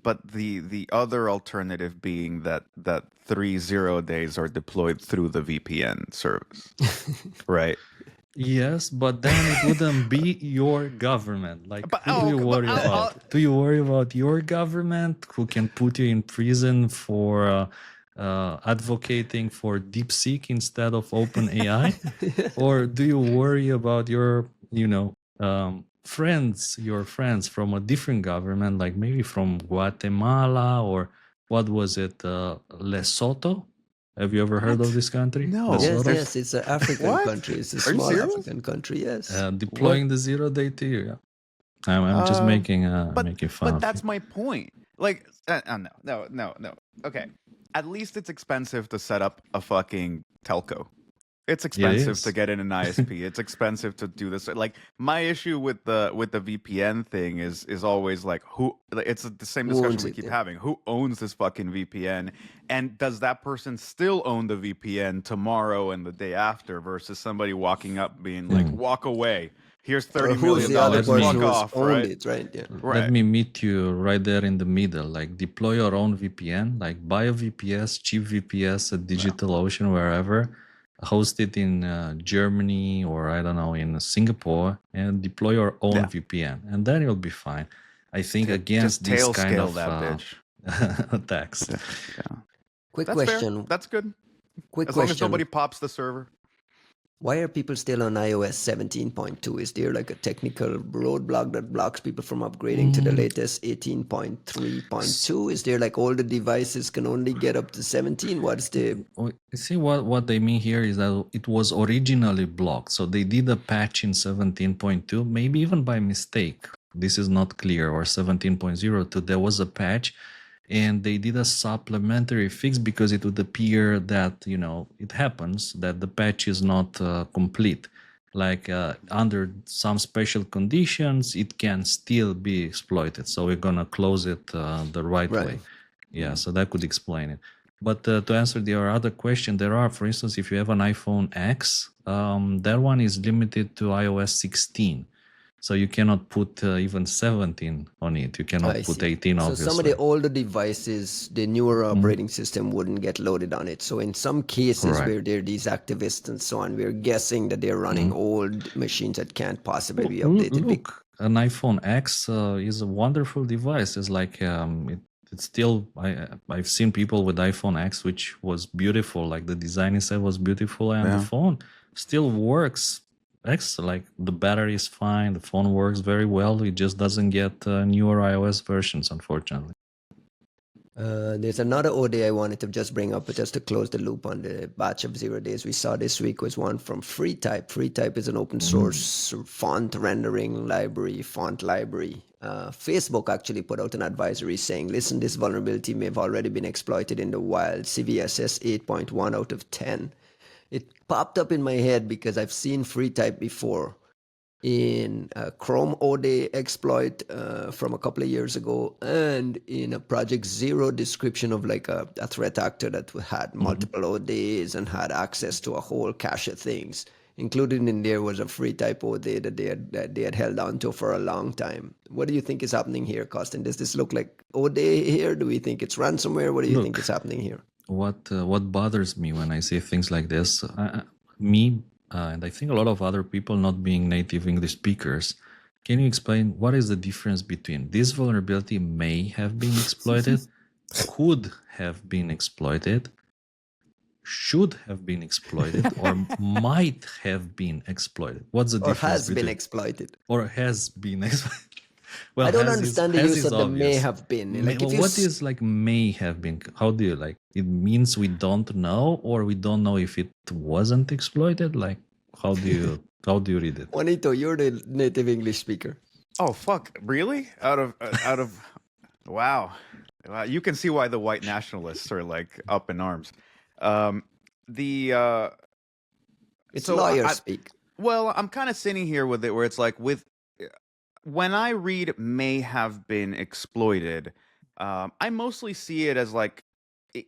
But the other alternative being that 30 days are deployed through the VPN service, right? Yes, but then it wouldn't be your government. Like, who do you worry about? Do you worry about your government, who can put you in prison for advocating for DeepSeek instead of OpenAI? Or do you worry about your, your friends from a different government, like maybe from Guatemala, or what was it, Lesotho? Have you ever heard of this country? No. Yes, it's an African What? country. It's a Are you small serious? African country, yes. Deploying the 0 day to you. Yeah. I'm just making fun But of that's you. my point. Like, no. Okay, at least it's expensive to set up a fucking telco. It's expensive is. to get in an ISP. It's expensive to do this. Like, my issue with the VPN thing is always like, it's the same Who discussion owns we it, keep yeah. having. Who owns this fucking VPN? And does that person still own the VPN tomorrow and the day after, versus somebody walking up being like, walk away. Here's Or $30 who's million. the other person Fuck who's off, owned right? it, right? Yeah. Right. Let me meet you right there in the middle. Like, deploy your own VPN, like buy a VPS, cheap VPS at DigitalOcean, wherever, host it in Germany, or I don't know, in Singapore, and deploy your own VPN, and then you'll be fine. I think against Just tail this kind scale of that bitch. attacks. Yeah. Quick That's question. fair. That's good. Quick As long as question. nobody pops the server. Why are people still on iOS 17.2? Is there like a technical roadblock that blocks people from upgrading to the latest 18.3.2? Is there like all the devices can only get up to 17? What's the... See, what they mean here is that it was originally blocked. So they did a patch in 17.2, maybe even by mistake. This is not clear. Or 17.02, there was a patch, and they did a supplementary fix because it would appear that, it happens that the patch is not complete. Like under some special conditions, it can still be exploited. So we're going to close it the right way. Yeah, so that could explain it. But to answer your other question, there are, for instance, if you have an iPhone X, that one is limited to iOS 16. So you cannot put even 17 on it. You cannot put 18, obviously. So some of the older devices, the newer operating system wouldn't get loaded on it. So in some cases where there are these activists and so on, we're guessing that they're running old machines that can't possibly be updated. Look, an iPhone X is a wonderful device. It's like, it's still, I've seen people with iPhone X, which was beautiful. Like, the design itself was beautiful, and the phone still works. Like, the battery is fine, the phone works very well. It just doesn't get newer iOS versions, unfortunately. There's another OD I wanted to just bring up, just to close the loop on the batch of 0 days we saw this week, was one from FreeType. FreeType is an open source font rendering library, font library. Facebook actually put out an advisory saying, listen, this vulnerability may have already been exploited in the wild. CVSS 8.1 out of 10. It popped up in my head because I've seen FreeType before. in a Chrome ODay exploit from a couple of years ago, and in a Project Zero description of like a threat actor that had multiple ODays and had access to a whole cache of things. Included in there was a free type ODay that they had held on to for a long time. What do you think is happening here, Costin? Does this look like ODay here? Do we think it's ransomware? What do you think is happening here? What bothers me when I say things like this, and I think a lot of other people not being native English speakers, can you explain what is the difference between this vulnerability may have been exploited, could have been exploited, should have been exploited, or might have been exploited? What's the difference? Or has been exploited. Or has been exploited. Well, I don't understand the use of the may have been. Like, what is like may have been? How do you like? It means we don't know, or we don't know if it wasn't exploited. Like, how do you read it? Juanito, you're the native English speaker. Oh fuck! Really? Out of wow. You can see why the white nationalists are like up in arms. It's lawyer speak. Well, I'm kind of sitting here with it where it's like when I read may have been exploited, I mostly see it as like,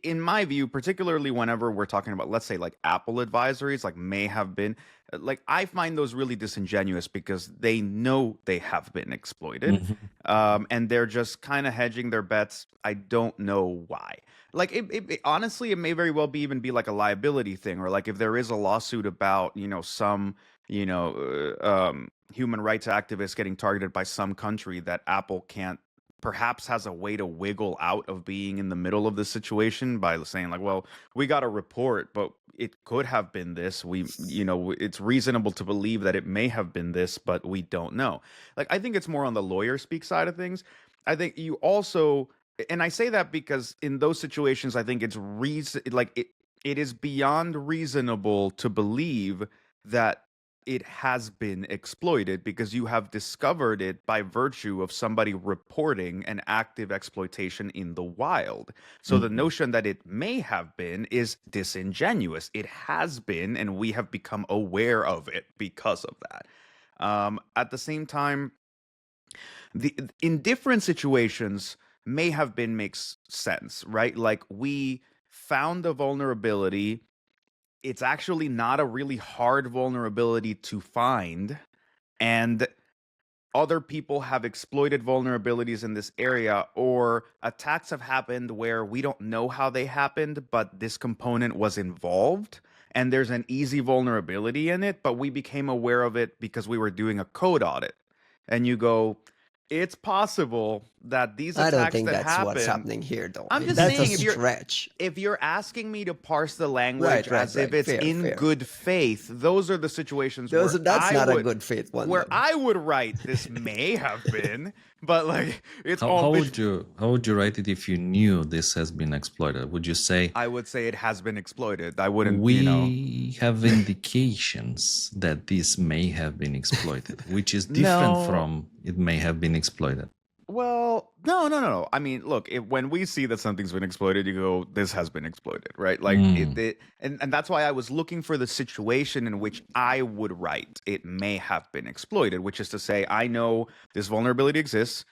in my view, particularly whenever we're talking about, let's say, like Apple advisories, like may have been, like I find those really disingenuous because they know they have been exploited, and they're just kind of hedging their bets. I don't know why. Like honestly, it may very well even be like a liability thing, or like if there is a lawsuit about some human rights activists getting targeted by some country that Apple perhaps has a way to wiggle out of being in the middle of the situation by saying like, well, we got a report, but it could have been this. It's reasonable to believe that it may have been this, but we don't know. Like, I think it's more on the lawyer speak side of things. I think you also, and I say that because in those situations, I think it's it is beyond reasonable to believe that it has been exploited because you have discovered it by virtue of somebody reporting an active exploitation in the wild. So the notion that it may have been is disingenuous. It has been, and we have become aware of it because of that. At the same time, in different situations, may have been makes sense, right? Like, we found a vulnerability. It's actually not a really hard vulnerability to find, and other people have exploited vulnerabilities in this area, or attacks have happened where we don't know how they happened, but this component was involved, and there's an easy vulnerability in it, but we became aware of it because we were doing a code audit. And you go, it's possible that these attacks I don't think that's happen, what's happening here, though. I'm just that's saying, a stretch. if you're asking me to parse the language as if it's fair. good faith, those are the situations that's not a good faith one. Where I would write this may have been, but like it's how would you write it if you knew this has been exploited? Would you say? I would say it has been exploited. I wouldn't. We have indications that this may have been exploited, which is different from it may have been exploited. Well, no. I mean, look, when we see that something's been exploited, you go, this has been exploited, right? Like, and that's why I was looking for the situation in which I would write it may have been exploited, which is to say, I know this vulnerability exists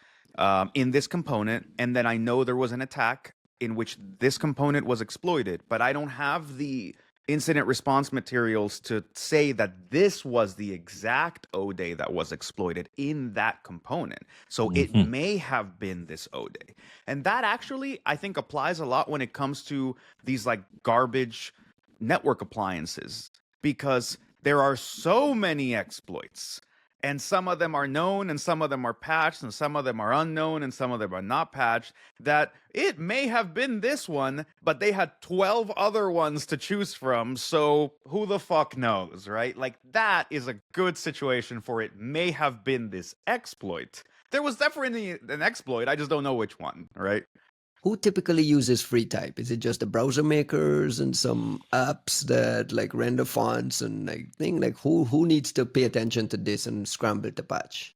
in this component, and then I know there was an attack in which this component was exploited, but I don't have the incident response materials to say that this was the exact ODay that was exploited in that component. So it may have been this ODay. And that actually, I think, applies a lot when it comes to these like garbage network appliances, because there are so many exploits. And some of them are known, and some of them are patched, and some of them are unknown, and some of them are not patched, that it may have been this one, but they had 12 other ones to choose from, so who the fuck knows, right? Like, that is a good situation for it may have been this exploit. There was definitely an exploit, I just don't know which one, right? Who typically uses free type? Is it just the browser makers and some apps that like render fonts and like thing? Like who needs to pay attention to this and scramble to patch?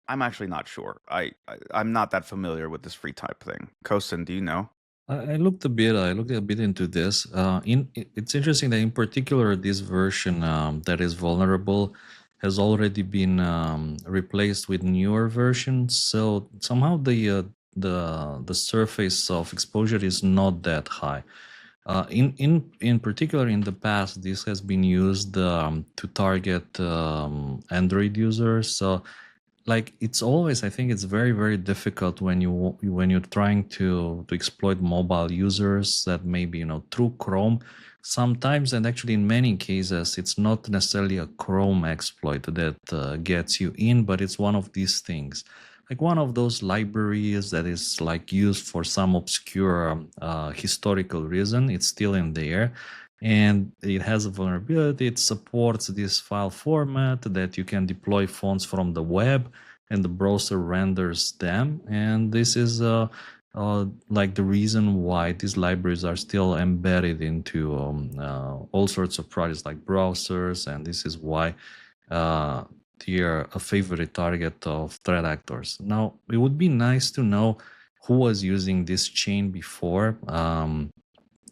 I'm actually not sure. I'm not that familiar with this free type thing. Costin, do you know? I looked a bit into this. It's interesting that in particular this version that is vulnerable has already been replaced with newer versions. So somehow the surface of exposure is not that high. In particular, in the past, this has been used to target Android users. So, like, it's always, I think it's very difficult when you're trying to exploit mobile users that maybe, through Chrome sometimes, and actually in many cases, it's not necessarily a Chrome exploit that gets you in, but it's one of these things, like one of those libraries that is like used for some obscure historical reason. It's still in there, and it has a vulnerability. It supports this file format that you can deploy fonts from the web, and the browser renders them. And this is like the reason why these libraries are still embedded into all sorts of projects like browsers, and this is why they're a favorite target of threat actors. Now, it would be nice to know who was using this chain before.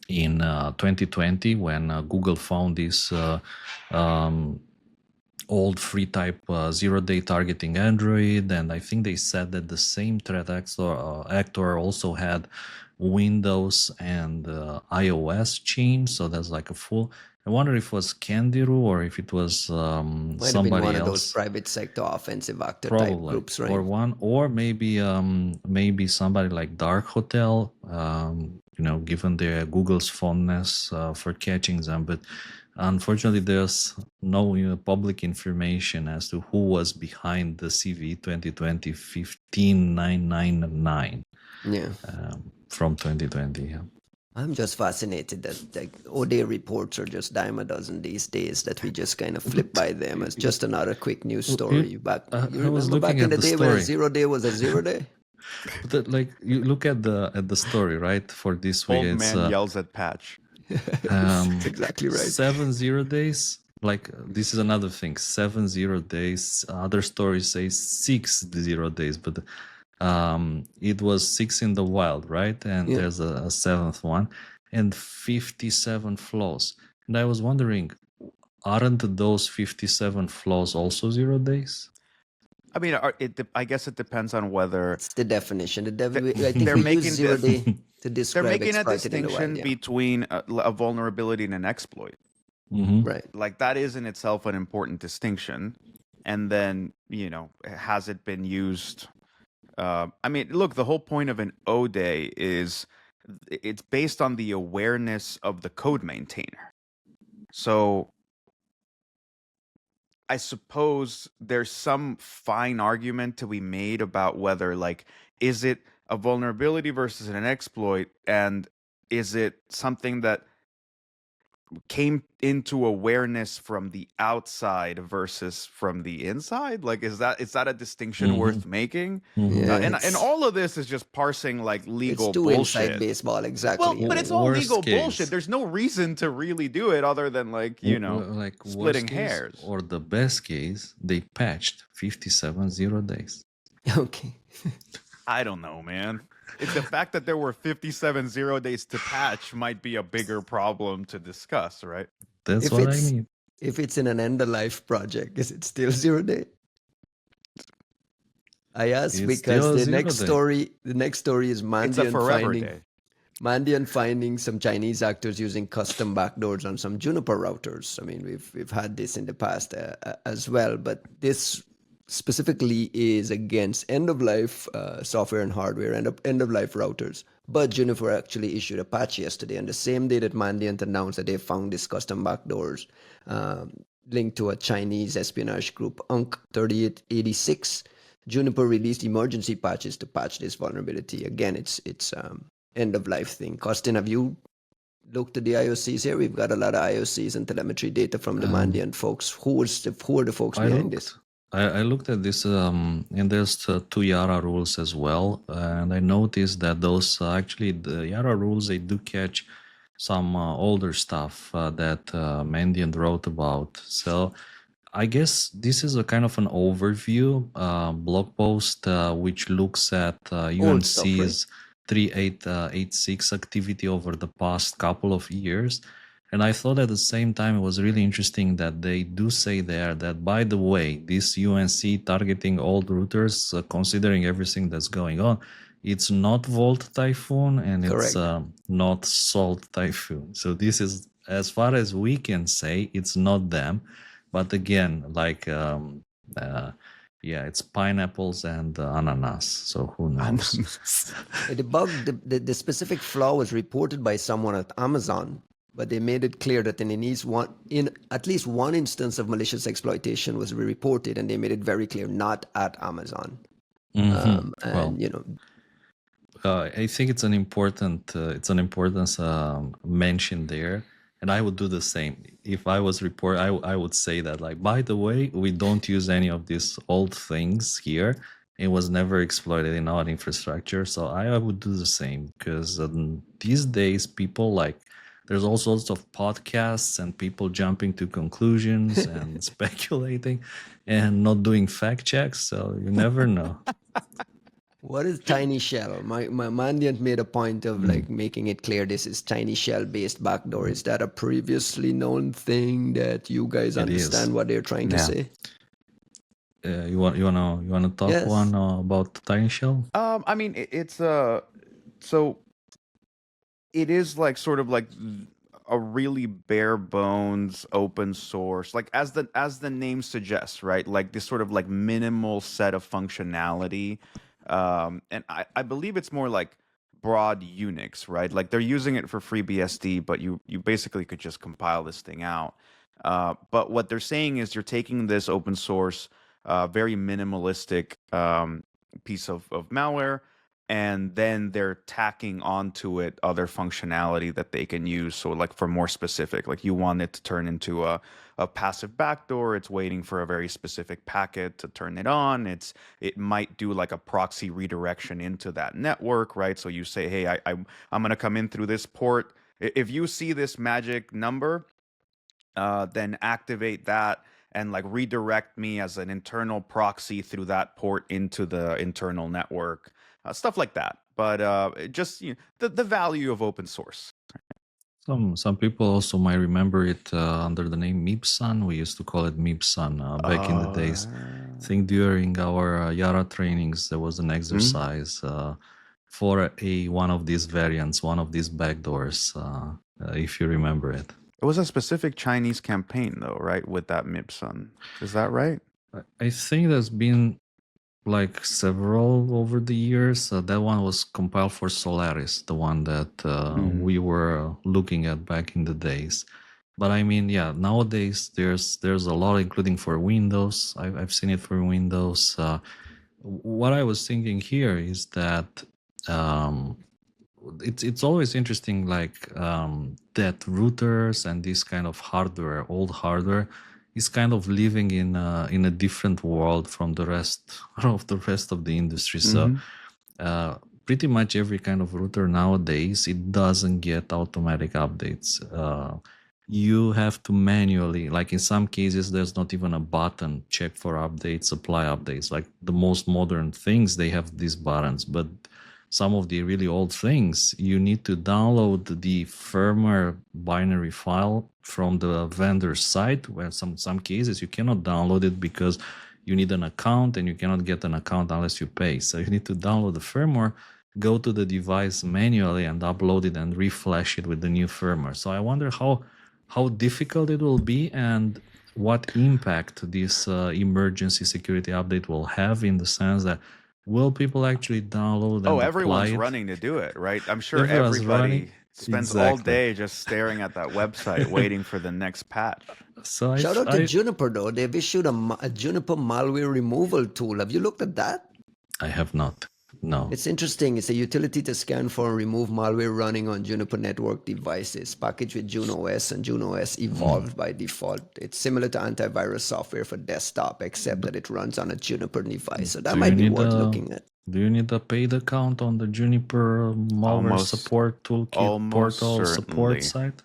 In 2020, when Google found this old free type zero-day targeting Android, and I think they said that the same threat actor also had Windows and iOS chain. So that's like a full. I wonder if it was Candiru or if it was Might have been somebody one else. of those private sector offensive actor Probably, type groups, right? or one, or maybe somebody like Dark Hotel. Given their Google's fondness for catching them, but unfortunately, there's no public information as to who was behind the CV 2020 15999 from 2020. Yeah. I'm just fascinated that like ODay reports are just dime a dozen these days, that we just kind of flip by them as just another quick news story. You remember back in the day when a 0 day was a 0 day? But you look at the story, right? For this week, Old man yells at patch. That's exactly right. 7 0 days. Like, this is another thing. 7 0 days. Other stories say 6 0 days, but it was 6 in the wild, right? And there's a 7th one, and 57 flaws. And I was wondering, aren't those 57 flaws also 0 days? I mean, I guess it depends on whether it's the definition. I think they're we making use 0 day to describe. They're making a distinction between a vulnerability and an exploit. Mm-hmm. Right. Like, that is in itself an important distinction. And then, has it been used? I mean, look, the whole point of an O-Day is it's based on the awareness of the code maintainer. So I suppose there's some fine argument to be made about whether, like, is it a vulnerability versus an exploit, and is it something that came into awareness from the outside versus from the inside? Like, is that a distinction worth making? Yeah, and all of this is just parsing like legal it's too bullshit. inside baseball, exactly. Well, but it's all legal case. bullshit. There's no reason to really do it other than like splitting hairs. Or the best case, they patched 57 0 days. Okay. I don't know, man. It's the fact that there were 57 0 days to patch might be a bigger problem to discuss, right? That's what I mean. If it's in an end of life project, is it still 0 day? I ask because the next story is Mandiant finding some Chinese actors using custom backdoors on some Juniper routers. I mean, we've had this in the past as well, but this specifically is against end-of-life software and hardware and end-of-life routers. But Juniper actually issued a patch yesterday, and the same day that Mandiant announced that they found this custom backdoors linked to a Chinese espionage group, UNC3886, Juniper released emergency patches to patch this vulnerability. Again, it's end-of-life thing. Costin, have you looked at the IOCs here? We've got a lot of IOCs and telemetry data from the Mandiant folks. Who are the folks behind this? I looked at this, and there's 2 Yara rules as well, and I noticed that those the Yara rules, they do catch some older stuff that Mandiant wrote about. So I guess this is a kind of an overview blog post which looks at UNC's 3886 activity over the past couple of years. And I thought at the same time it was really interesting that they do say there that, by the way, this UNC targeting old routers, considering everything that's going on, it's not Volt Typhoon and it's Correct. not Salt Typhoon. So this is, as far as we can say, it's not them. But again, like, yeah, it's pineapples and ananas. So who knows? The bug, the specific flaw was reported by someone at Amazon, but they made it clear that in at least one instance of malicious exploitation was reported, and they made it very clear not at Amazon. Mhm. And Well, you know, I think it's an important mention there, and I would do the same if I was report. I would say that, like, by the way, we don't use any of these old things here. It was never exploited in our infrastructure, so I would do the same, because these days people, like, there's all sorts of podcasts and people jumping to conclusions and speculating and not doing fact checks, so you never know. what is Tiny Shell? My Mandiant made a point of like making it clear this is Tiny Shell based backdoor. Is that a previously known thing that you guys It understand is. what they're trying to Yeah. say? You wanna talk Yes. one about Tiny Shell? I mean, it's so it is like sort of like a really bare bones open source, like as the name suggests, right? Like this sort of like minimal set of functionality, and I believe it's more like broad Unix, right? Like they're using it for FreeBSD, but you basically could just compile this thing out. But what they're saying is you're taking this open source, very minimalistic piece of malware, and then they're tacking onto it other functionality that they can use. So like for more specific, like you want it to turn into a passive backdoor, it's waiting for a very specific packet to turn it on. It might do like a proxy redirection into that network, right? So you say, hey, I'm gonna come in through this port. If you see this magic number, then activate that and like redirect me as an internal proxy through that port into the internal network, stuff like that. But just the value of open source. Some people also might remember it under the name Mipsan. We used to call it Mipsan back in the days. I think during our Yara trainings, there was an exercise for one of these variants, one of these backdoors, if you remember it. It was a specific Chinese campaign, though, right? With that Mipsun, is that right? I think there's been like several over the years. That one was compiled for Solaris, the one that we were looking at back in the days. But I mean, yeah, nowadays there's a lot, including for Windows. I've seen it for Windows. What I was thinking here is that it's always interesting, like that routers and this kind of hardware, old hardware, is kind of living in a different world from the rest of the industry. So pretty much every kind of router nowadays, it doesn't get automatic updates. You have to manually, like in some cases, there's not even a button, check for updates, apply updates. Like the most modern things, they have these buttons, but some of the really old things, you need to download the firmware binary file from the vendor's site, where some cases you cannot download it because you need an account, and you cannot get an account unless you pay. So you need to download the firmware, go to the device manually and upload it and reflash it with the new firmware. So I wonder how difficult it will be and what impact this emergency security update will have, in the sense that will people actually download and everyone's apply it? running to do it, right? I'm sure Everyone's everybody running. spends all Exactly. day just staring at that website waiting for the next patch. So Shout out to Juniper, though. They've issued a Juniper malware removal tool. Have you looked at that? I have not. No. It's interesting. It's a utility to scan for and remove malware running on Juniper network devices, packaged with JuneOS and JuneOS evolved by default. It's similar to antivirus software for desktop, except that it runs on a Juniper device. So that might be worth looking at. Do you need a paid account on the Juniper malware Almost- support toolkit almost portal certainly. support site?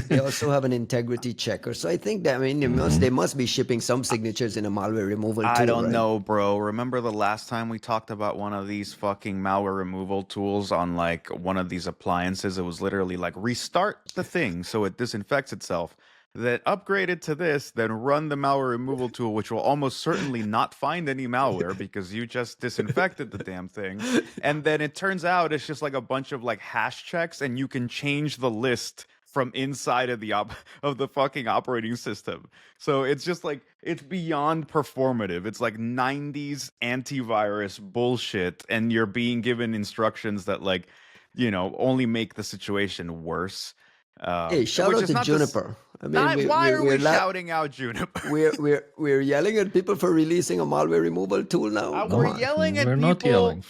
They also have an integrity checker. So I think that, I mean, they must be shipping some signatures in a malware removal tool, I don't right? know, bro. Remember the last time we talked about one of these fucking malware removal tools on like one of these appliances? It was literally like restart the thing so it disinfects itself. That upgraded to this, then run the malware removal tool, which will almost certainly not find any malware because you just disinfected the damn thing. And then it turns out it's just like a bunch of like hash checks, and you can change the list from inside of the fucking operating system. So it's just like it's beyond performative. It's like 90s antivirus bullshit, and you're being given instructions that like, only make the situation worse. Hey, shout Which out is to not Juniper. I mean, not why are we we're shouting out Juniper? we're yelling at people for releasing a malware removal tool now. Come We're on. yelling at We're people. not yelling.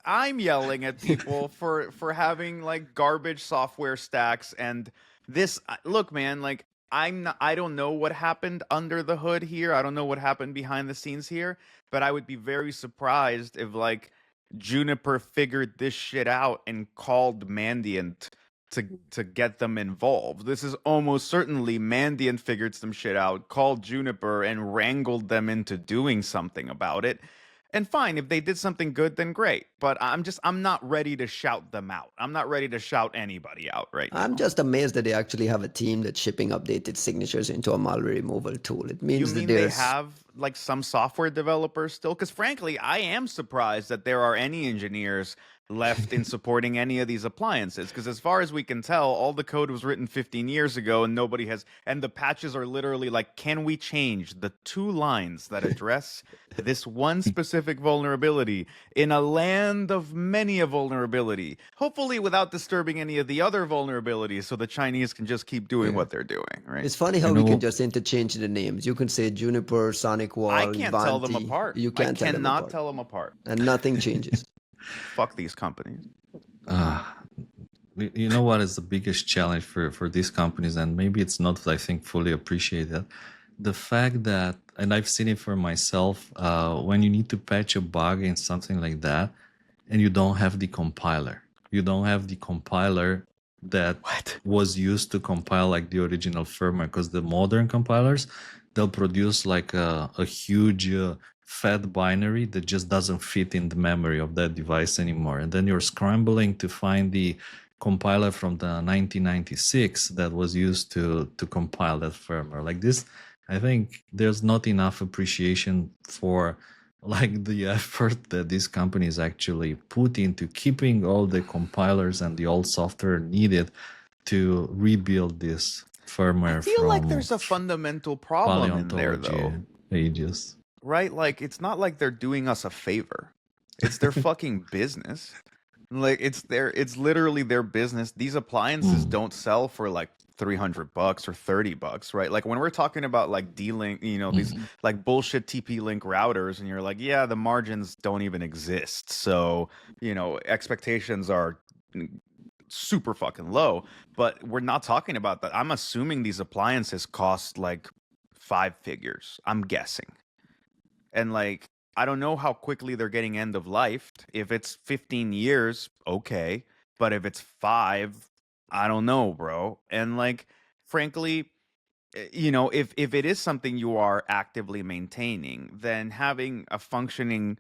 I'm yelling at people for having like garbage software stacks and this. Look, man, like I don't know what happened under the hood here. I don't know what happened behind the scenes here, but I would be very surprised if like Juniper figured this shit out and called Mandiant to get them involved. This is almost certainly Mandiant figured some shit out, called Juniper and wrangled them into doing something about it. And fine, if they did something good, then great. But I'm not ready to shout them out. I'm not ready to shout anybody out right now. I'm just amazed that they actually have a team that's shipping updated signatures into a malware removal tool. It means You that mean they there's have like some software developers still? Because frankly, I am surprised that there are any engineers left in supporting any of these appliances. Because as far as we can tell, all the code was written 15 years ago, and nobody has. And the patches are literally like, can we change the 2 lines that address this one specific vulnerability in a land of many a vulnerability? Hopefully, without disturbing any of the other vulnerabilities, so the Chinese can just keep doing what they're doing. Right? It's funny how You we can know, just interchange the names. You can say Juniper, Sonic Wall, I can't tell them Vanti. apart. You I can't tell them cannot apart. tell them apart. And nothing changes. Fuck these companies. uh, you know what is the biggest challenge for these companies, and maybe it's not, I think, fully appreciated. The fact that, and I've seen it for myself, when you need to patch a bug in something like that, and you don't have the compiler. You don't have the compiler that was used to compile like the original firmware, because the modern compilers, they'll produce like a huge fat binary that just doesn't fit in the memory of that device anymore. And then you're scrambling to find the compiler from the 1996 that was used to compile that firmware. Like this, I think there's not enough appreciation for like the effort that these companies actually put into keeping all the compilers and the old software needed to rebuild this firmware. I feel from like there's a fundamental problem in there, though. ages. Right? Like, it's not like they're doing us a favor. It's their fucking business. Like, it's literally their business. These appliances don't sell for like $300 or $30, right? Like when we're talking about like D-Link, these like bullshit TP-Link routers, and you're like, yeah, the margins don't even exist. So, expectations are super fucking low, but we're not talking about that. I'm assuming these appliances cost like 5 figures, I'm guessing. And like, I don't know how quickly they're getting end of life. If it's 15 years, okay. But if it's 5, I don't know, bro. And like, frankly, if it is something you are actively maintaining, then having a functioning,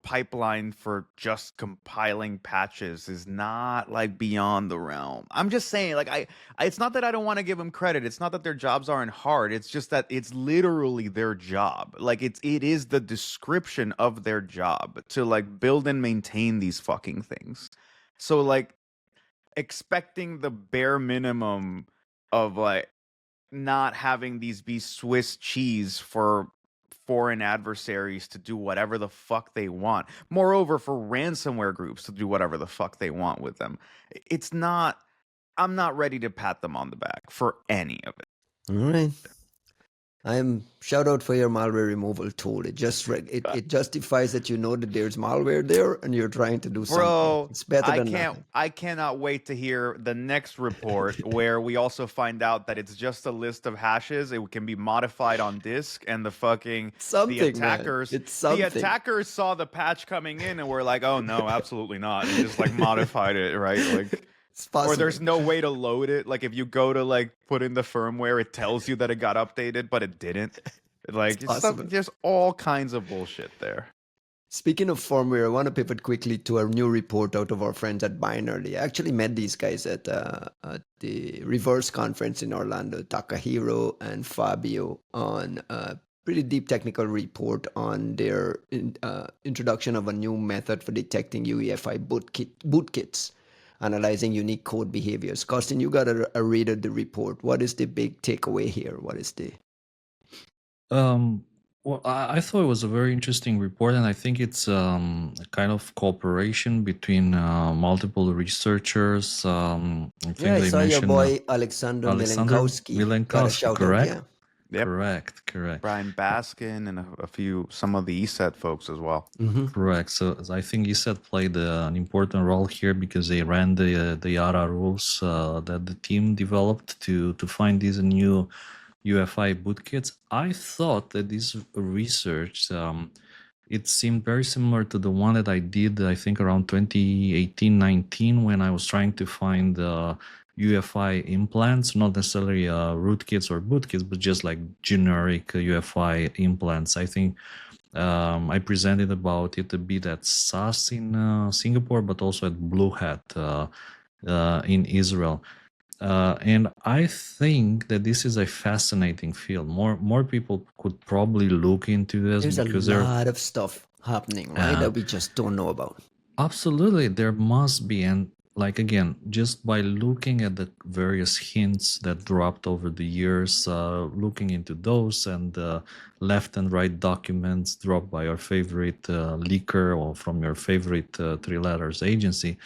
pipeline for just compiling patches is not like beyond the realm. I'm just saying, like, it's not that I don't want to give them credit. It's not that their jobs aren't hard. It's just that it's literally their job. Like it is the description of their job to like build and maintain these fucking things. So like expecting the bare minimum of like not having these be Swiss cheese for foreign adversaries to do whatever the fuck they want. Moreover, for ransomware groups to do whatever the fuck they want with them. I'm not ready to pat them on the back for any of it. All right. Shout out for your malware removal tool. It it justifies that you know that there's malware there and you're trying to do something. It's better than nothing. I cannot wait to hear the next report where we also find out that it's just a list of hashes. It can be modified on disk, and the attackers, man. It's something. The attackers saw the patch coming in and were like, "Oh no, absolutely not," and just like modified it, right? Like It's Or possible. there's no way to load it. Like if you go to like put in the firmware, it tells you that it got updated, but it didn't. Like it's possible. just all kinds of bullshit there. Speaking of firmware, I want to pivot quickly to a new report out of our friends at Binarly. I actually met these guys at the Reverse conference in Orlando, Takahiro and Fabio, on a pretty deep technical report on their introduction of a new method for detecting UEFI bootkits, analyzing unique code behaviors. Costin, you got a read of the report. What is the big takeaway here? What is the... Well, I thought it was a very interesting report, and I think it's a kind of cooperation between multiple researchers. I think I they saw your mentioned boy Alexander Alexander Milenkowski. Got a Milenkowski, shout out, correct? yeah. Yep. Correct. Brian Baskin and some of the ESET folks as well. Correct. So I think ESET played an important role here because they ran the Yara rules that the team developed to find these new UEFI bootkits. I thought that this research, it seemed very similar to the one that I did, I think around 2018-19, when I was trying to find UEFI implants, not necessarily rootkits or bootkits, but just like generic UEFI implants. I think I presented about it a bit at SAS in Singapore, but also at Blue Hat in Israel. And I think that this is a fascinating field. More people could probably look into this There's because a lot of stuff happening, right, that we just don't know about. Absolutely, there must be. And like again, just by looking at the various hints that dropped over the years, looking into those and left and right documents dropped by your favorite leaker or from your favorite three letters agency,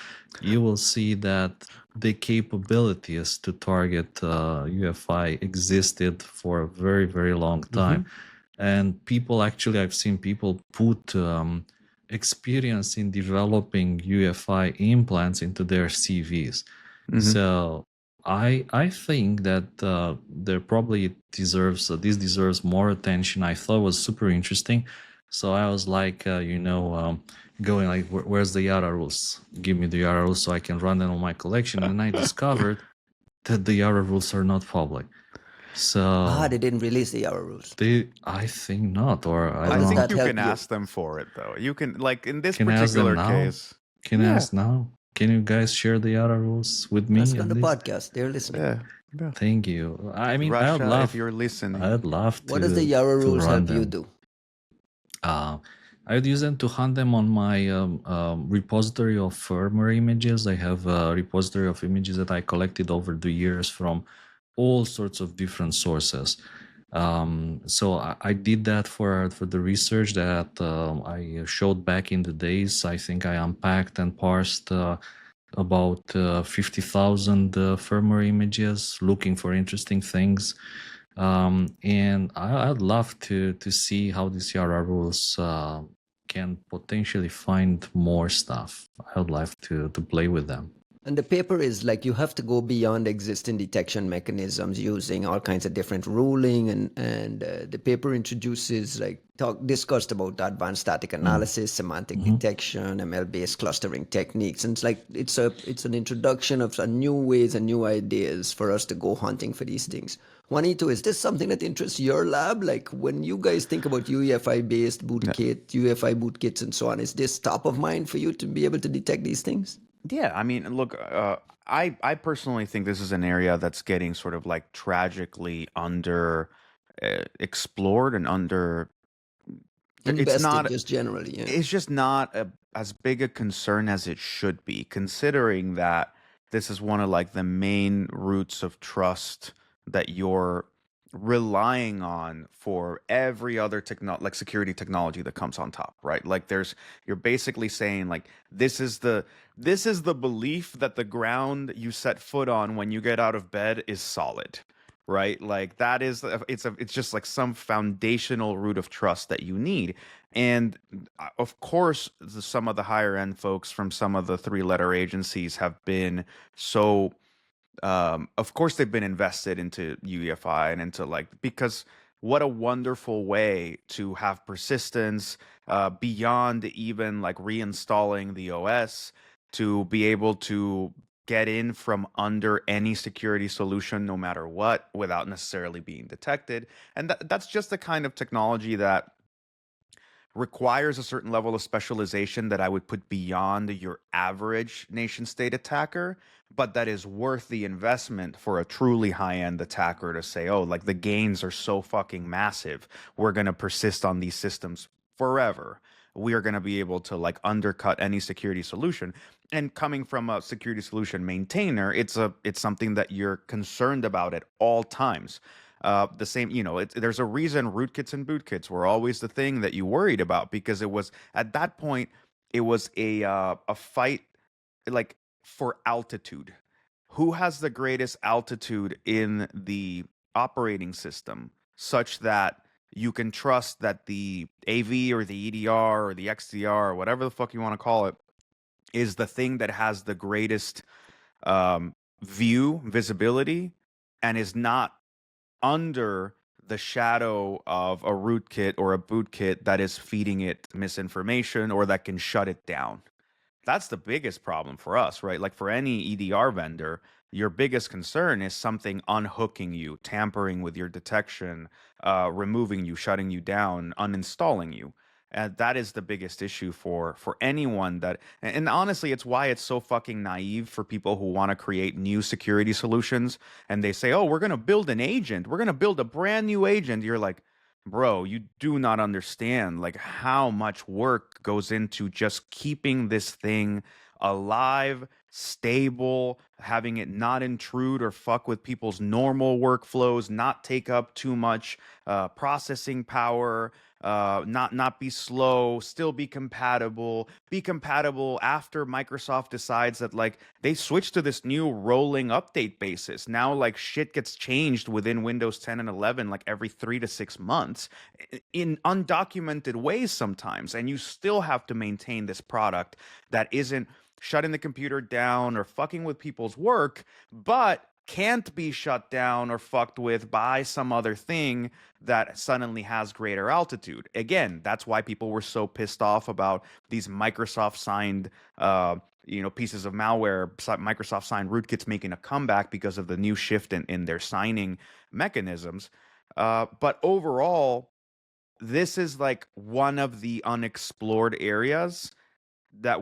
you will see that the capabilities to target UEFI existed for a very, very long time. And people actually, I've seen people put experience in developing UEFI implants into their CVs. So I think that there probably this deserves more attention. I thought it was super interesting. So I was like, going like, where's the Yara rules? Give me the Yara rules so I can run them on my collection. And I discovered that the Yara rules are not public. So they didn't release the Yara rules. I think not, or I I don't know. think you help can you? ask them for it though. You can, like in this Can I ask them particular now? case. Can I ask now? Can you guys share the Yara rules with me? Ask at on the least? podcast. They're listening. Yeah. Thank you. I mean, Russia, I'd love. if you're listening. I'd love to. What does the Yara to rules run help you them. do? I would use them to hunt them on my repository of firmware images. I have a repository of images that I collected over the years from all sorts of different sources. So I did that for the research that I showed back in the days. I think I unpacked and parsed about 50,000 firmware images, looking for interesting things. And I'd love to see how these Yara rules can potentially find more stuff. I'd love to play with them. And the paper is like you have to go beyond existing detection mechanisms using all kinds of different ruling, and the paper introduces discussed about advanced static analysis, semantic detection, ML-based clustering techniques, and it's an introduction of new ways and new ideas for us to go hunting for these things. Juanito, is this something that interests your lab? Like when you guys think about UEFI-based bootkit, UEFI bootkits, and so on, is this top of mind for you to be able to detect these things? Yeah, I mean, look, I personally think this is an area that's getting sort of like tragically under explored and under. Invested, It's not just generally, yeah. It's just not as big a concern as it should be, considering that this is one of like the main roots of trust that you're relying on for every other like security technology that comes on top, right? Like you're basically saying like this is the belief that the ground you set foot on when you get out of bed is solid, right? Like that is it's just like some foundational root of trust that you need. And of course some of the higher end folks from some of the three-letter agencies have been so of course they've been invested into UEFI and into because what a wonderful way to have persistence beyond even like reinstalling the OS, to be able to get in from under any security solution, no matter what, without necessarily being detected. And that's just the kind of technology that requires a certain level of specialization that I would put beyond your average nation state attacker, but that is worth the investment for a truly high end attacker to say, oh, like the gains are so fucking massive. We're going to persist on these systems forever. We are going to be able to like undercut any security solution. And coming from a security solution maintainer, it's something that you're concerned about at all times. The same, there's a reason rootkits and bootkits were always the thing that you worried about, because it was at that point it was a fight like for altitude. Who has the greatest altitude in the operating system, such that you can trust that the AV or the EDR or the XDR or whatever the fuck you want to call it is the thing that has the greatest visibility, and is not under the shadow of a rootkit or a bootkit that is feeding it misinformation or that can shut it down. That's the biggest problem for us, right? Like for any EDR vendor, your biggest concern is something unhooking you, tampering with your detection, removing you, shutting you down, uninstalling you. And that is the biggest issue for anyone that, and honestly, it's why it's so fucking naive for people who want to create new security solutions. And they say, oh, we're going to build an agent. We're going to build a brand new agent. You're like, bro, you do not understand like how much work goes into just keeping this thing alive, stable, having it not intrude or fuck with people's normal workflows, not take up too much processing power, not be slow, still be compatible after Microsoft decides that like they switch to this new rolling update basis. Now like shit gets changed within Windows 10 and 11 like every 3 to 6 months in undocumented ways sometimes, and you still have to maintain this product that isn't shutting the computer down or fucking with people's work, but can't be shut down or fucked with by some other thing that suddenly has greater altitude. Again, that's why people were so pissed off about these Microsoft signed pieces of malware, Microsoft signed rootkits making a comeback because of the new shift in their signing mechanisms. But overall, this is like one of the unexplored areas that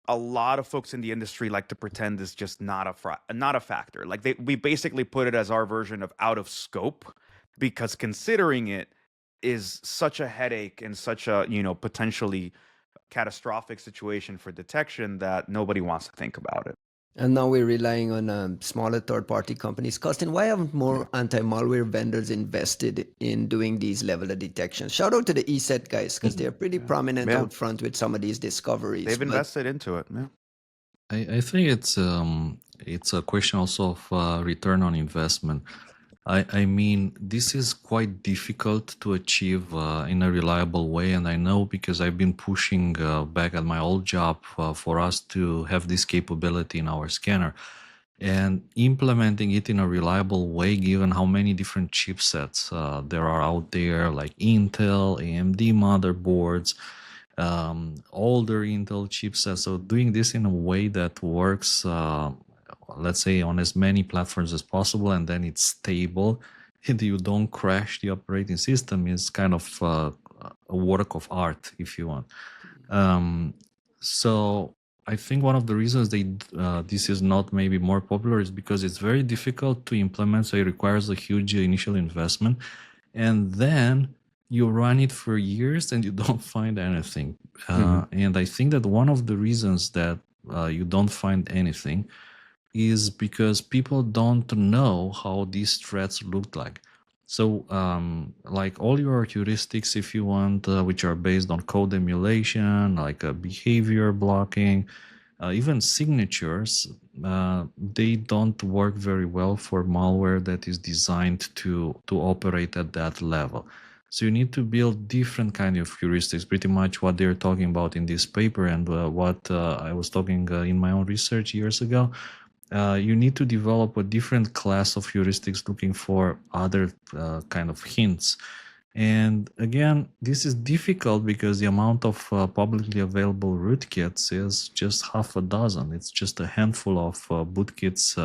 a lot of folks in the industry like to pretend is just not a factor. Like we basically put it as our version of out of scope, because considering it is such a headache and such a, potentially catastrophic situation for detection that nobody wants to think about it. And now we're relying on smaller third-party companies. Costin, why haven't more anti-malware vendors invested in doing these level of detections? Shout out to the ESET guys, because they're pretty prominent out front with some of these discoveries. They've invested into it. Yeah. I think it's a question also of return on investment. I mean, this is quite difficult to achieve in a reliable way, and I know because I've been pushing back at my old job for us to have this capability in our scanner, and implementing it in a reliable way, given how many different chipsets there are out there, like Intel, AMD motherboards, older Intel chipsets. So doing this in a way that works let's say on as many platforms as possible, and then it's stable and you don't crash the operating system is kind of a work of art, if you want. So I think one of the reasons this is not maybe more popular is because it's very difficult to implement, so it requires a huge initial investment, and then you run it for years and you don't find anything. And I think that one of the reasons that you don't find anything is because people don't know how these threats look like. So like all your heuristics, if you want, which are based on code emulation, like behavior blocking, even signatures, they don't work very well for malware that is designed to operate at that level. So you need to build different kind of heuristics, pretty much what they're talking about in this paper and what I was talking in my own research years ago. You need to develop a different class of heuristics looking for other kind of hints. And again, this is difficult because the amount of publicly available rootkits is just half a dozen. It's just a handful of bootkits,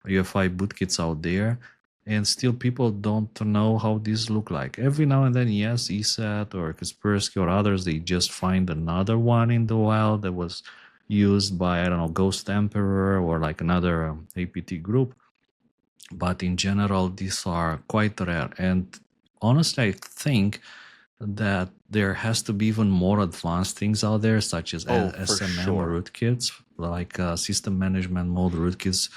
UEFI bootkits out there. And still people don't know how these look like. Every now and then, yes, ESET or Kaspersky or others, they just find another one in the wild that was used by, I don't know, Ghost Emperor or like another APT group. But in general, these are quite rare. And honestly, I think that there has to be even more advanced things out there, such as Oh, for SMM sure. rootkits, like system management mode rootkits,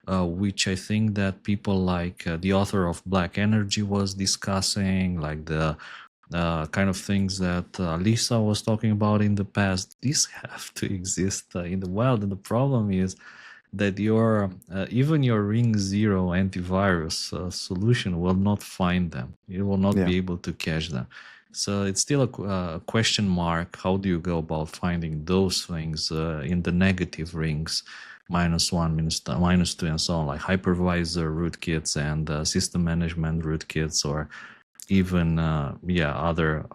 which I think that people like the author of Black Energy was discussing, like the kind of things that Lisa was talking about in the past. These have to exist in the wild, and the problem is that your even your Ring Zero antivirus solution will not find them. It will not Yeah. be able to catch them. So it's still a question mark. How do you go about finding those things in the negative rings, -1, -2, and so on, like hypervisor rootkits and system management rootkits, or even other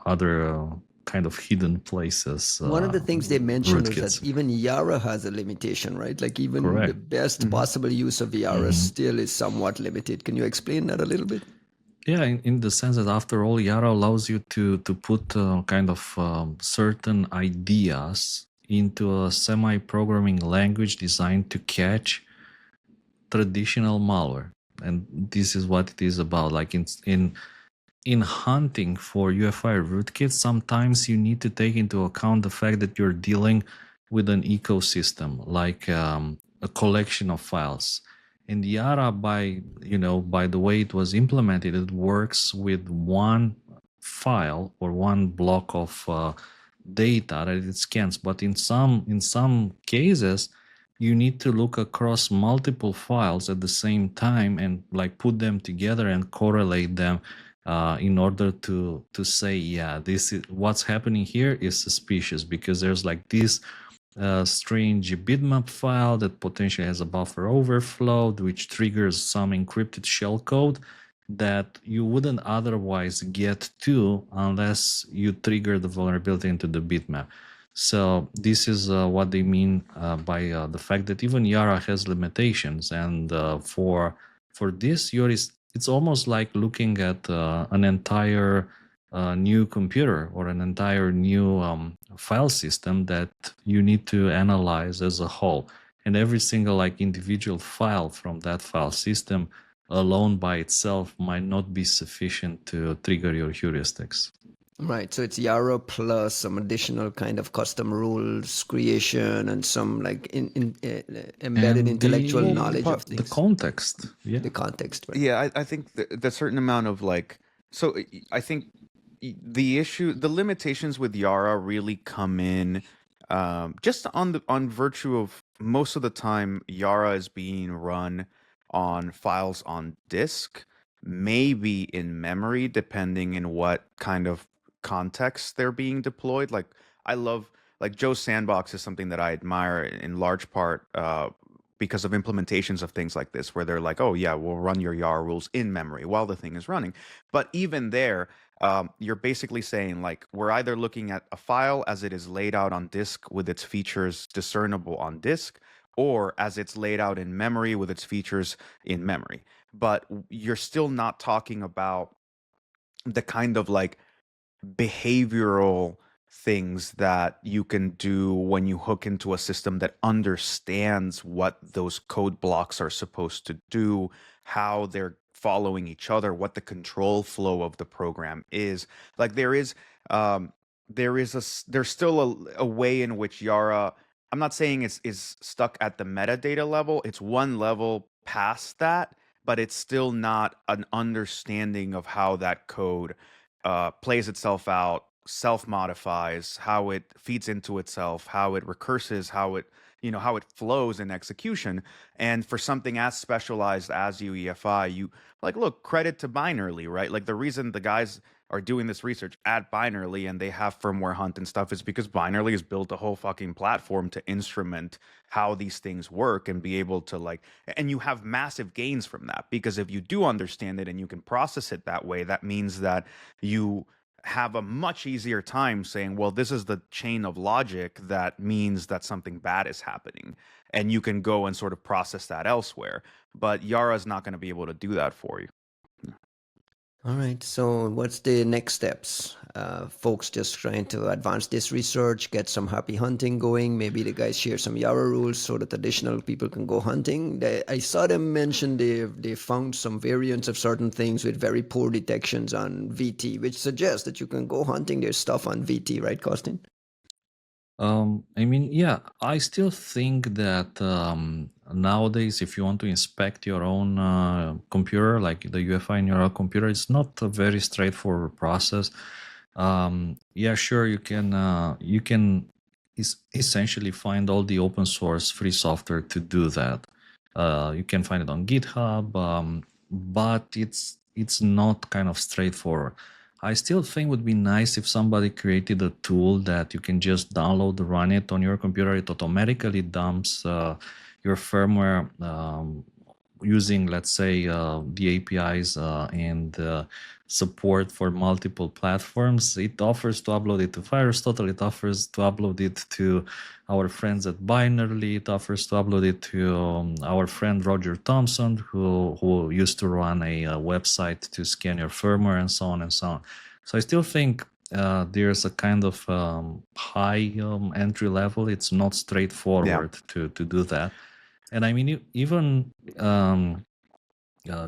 kind of hidden places. One of the things they mentioned was that Rootkits. even Yara has a limitation, right? Like even the Correct. best possible use of Yara still is somewhat limited. Can you explain that a little bit? Yeah, in the sense that after all, Yara allows you to put kind of certain ideas into a semi-programming language designed to catch traditional malware, and this is what it is about. Like in hunting for UEFI rootkits, sometimes you need to take into account the fact that you're dealing with an ecosystem, like a collection of files. And Yara, by the way it was implemented, it works with one file or one block of data that it scans. But in some cases, you need to look across multiple files at the same time and like put them together and correlate them in order to say, yeah, this is what's happening here is suspicious, because there's like this strange bitmap file that potentially has a buffer overflow, which triggers some encrypted shellcode that you wouldn't otherwise get to unless you trigger the vulnerability into the bitmap. So this is what they mean by the fact that even Yara has limitations, and for this, it's almost like looking at an entire new computer or an entire new file system that you need to analyze as a whole. And every single like individual file from that file system alone by itself might not be sufficient to trigger your heuristics. Right. So it's Yara plus some additional kind of custom rules creation and some like embedded And intellectual knowledge of the things. context. Yeah. The context, right? Yeah, I think the certain amount of like, so I think the limitations with Yara really come in just on virtue of most of the time Yara is being run on files on disk, maybe in memory, depending in what kind of context they're being deployed. Like I love like Joe's Sandbox is something that I admire in large part because of implementations of things like this, where they're like, oh yeah, we'll run your Yara rules in memory while the thing is running. But even there, you're basically saying like we're either looking at a file as it is laid out on disk with its features discernible on disk, or as it's laid out in memory with its features in memory. But you're still not talking about the kind of like behavioral things that you can do when you hook into a system that understands what those code blocks are supposed to do, how they're following each other, what the control flow of the program is. Like there's still a way in which Yara, I'm not saying is stuck at the metadata level. It's one level past that, but it's still not an understanding of how that code plays itself out, self-modifies, how it feeds into itself, how it recurses, how it flows in execution. And for something as specialized as UEFI, you like look, credit to Binarly, right? Like the reason the guys are doing this research at Binarly and they have firmware hunt and stuff is because Binarly has built a whole fucking platform to instrument how these things work and be able to like, and you have massive gains from that because if you do understand it and you can process it that way, that means that you have a much easier time saying, well, this is the chain of logic that means that something bad is happening. And you can go and sort of process that elsewhere. But Yara's not going to be able to do that for you. All right. So, what's the next steps? Folks just trying to advance this research, get some happy hunting going. Maybe the guys share some Yara rules so that additional people can go hunting. I saw them mention they found some variants of certain things with very poor detections on VT, which suggests that you can go hunting their stuff on VT, right, Costin? I mean, yeah, I still think that nowadays, if you want to inspect your own computer, like the UEFI in your own computer, it's not a very straightforward process. Yeah, sure, you can essentially find all the open source free software to do that. You can find it on GitHub, but it's not kind of straightforward. I still think it would be nice if somebody created a tool that you can just download, run it on your computer. It automatically dumps your firmware using, let's say, the APIs and support for multiple platforms. It offers to upload it to Firestone. It offers to upload it to our friends at Binarly. It offers to upload it to our friend Roger Thompson, who used to run a website to scan your firmware and so on and so on. So I still think there's a kind of high entry level. It's not straightforward to do that. And I mean, even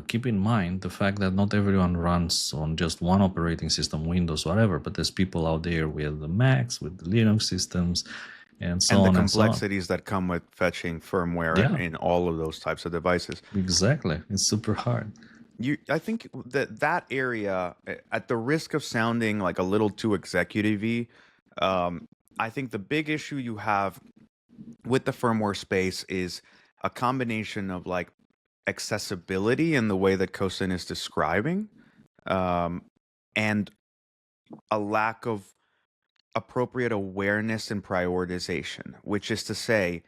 keep in mind the fact that not everyone runs on just one operating system, Windows, whatever, but there's people out there with the Macs, with the Linux systems, and so on. And the complexities that come with fetching firmware in all of those types of devices. Exactly. It's super hard. I think that area, at the risk of sounding like a little too executive-y, I think the big issue you have with the firmware space is a combination of like accessibility in the way that Costin is describing, and a lack of appropriate awareness and prioritization, which is to say,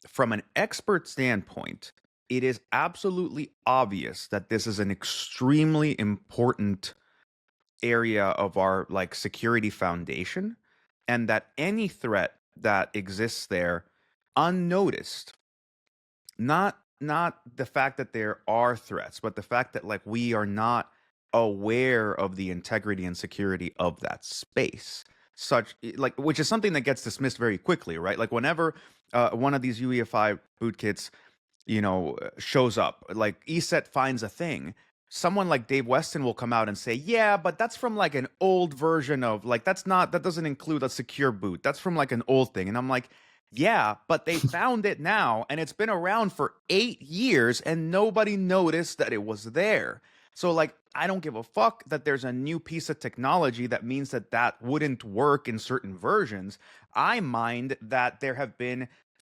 from an expert standpoint, it is absolutely obvious that this is an extremely important area of our like security foundation, and that any threat that exists there unnoticed, not the fact that there are threats, but the fact that like we are not aware of the integrity and security of that space, such like, which is something that gets dismissed very quickly, right? Like whenever one of these UEFI bootkits, shows up, like ESET finds a thing, someone like Dave Weston will come out and say, yeah, but that's from like an old version of like, that doesn't include a secure boot. That's from like an old thing. And I'm like, yeah, but they found it now and it's been around for 8 years and nobody noticed that it was there. So like, I don't give a fuck that there's a new piece of technology that means that wouldn't work in certain versions. I mind that there have been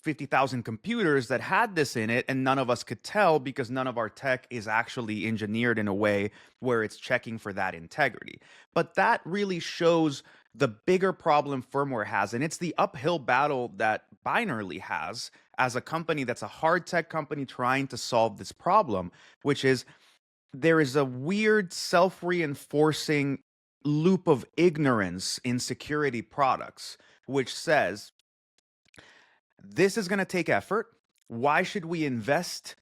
50,000 computers that had this in it and none of us could tell because none of our tech is actually engineered in a way where it's checking for that integrity. But that really shows the bigger problem firmware has, and it's the uphill battle that Binarly has as a company that's a hard tech company trying to solve this problem, which is there is a weird self-reinforcing loop of ignorance in security products, which says, this is going to take effort. Why should we invest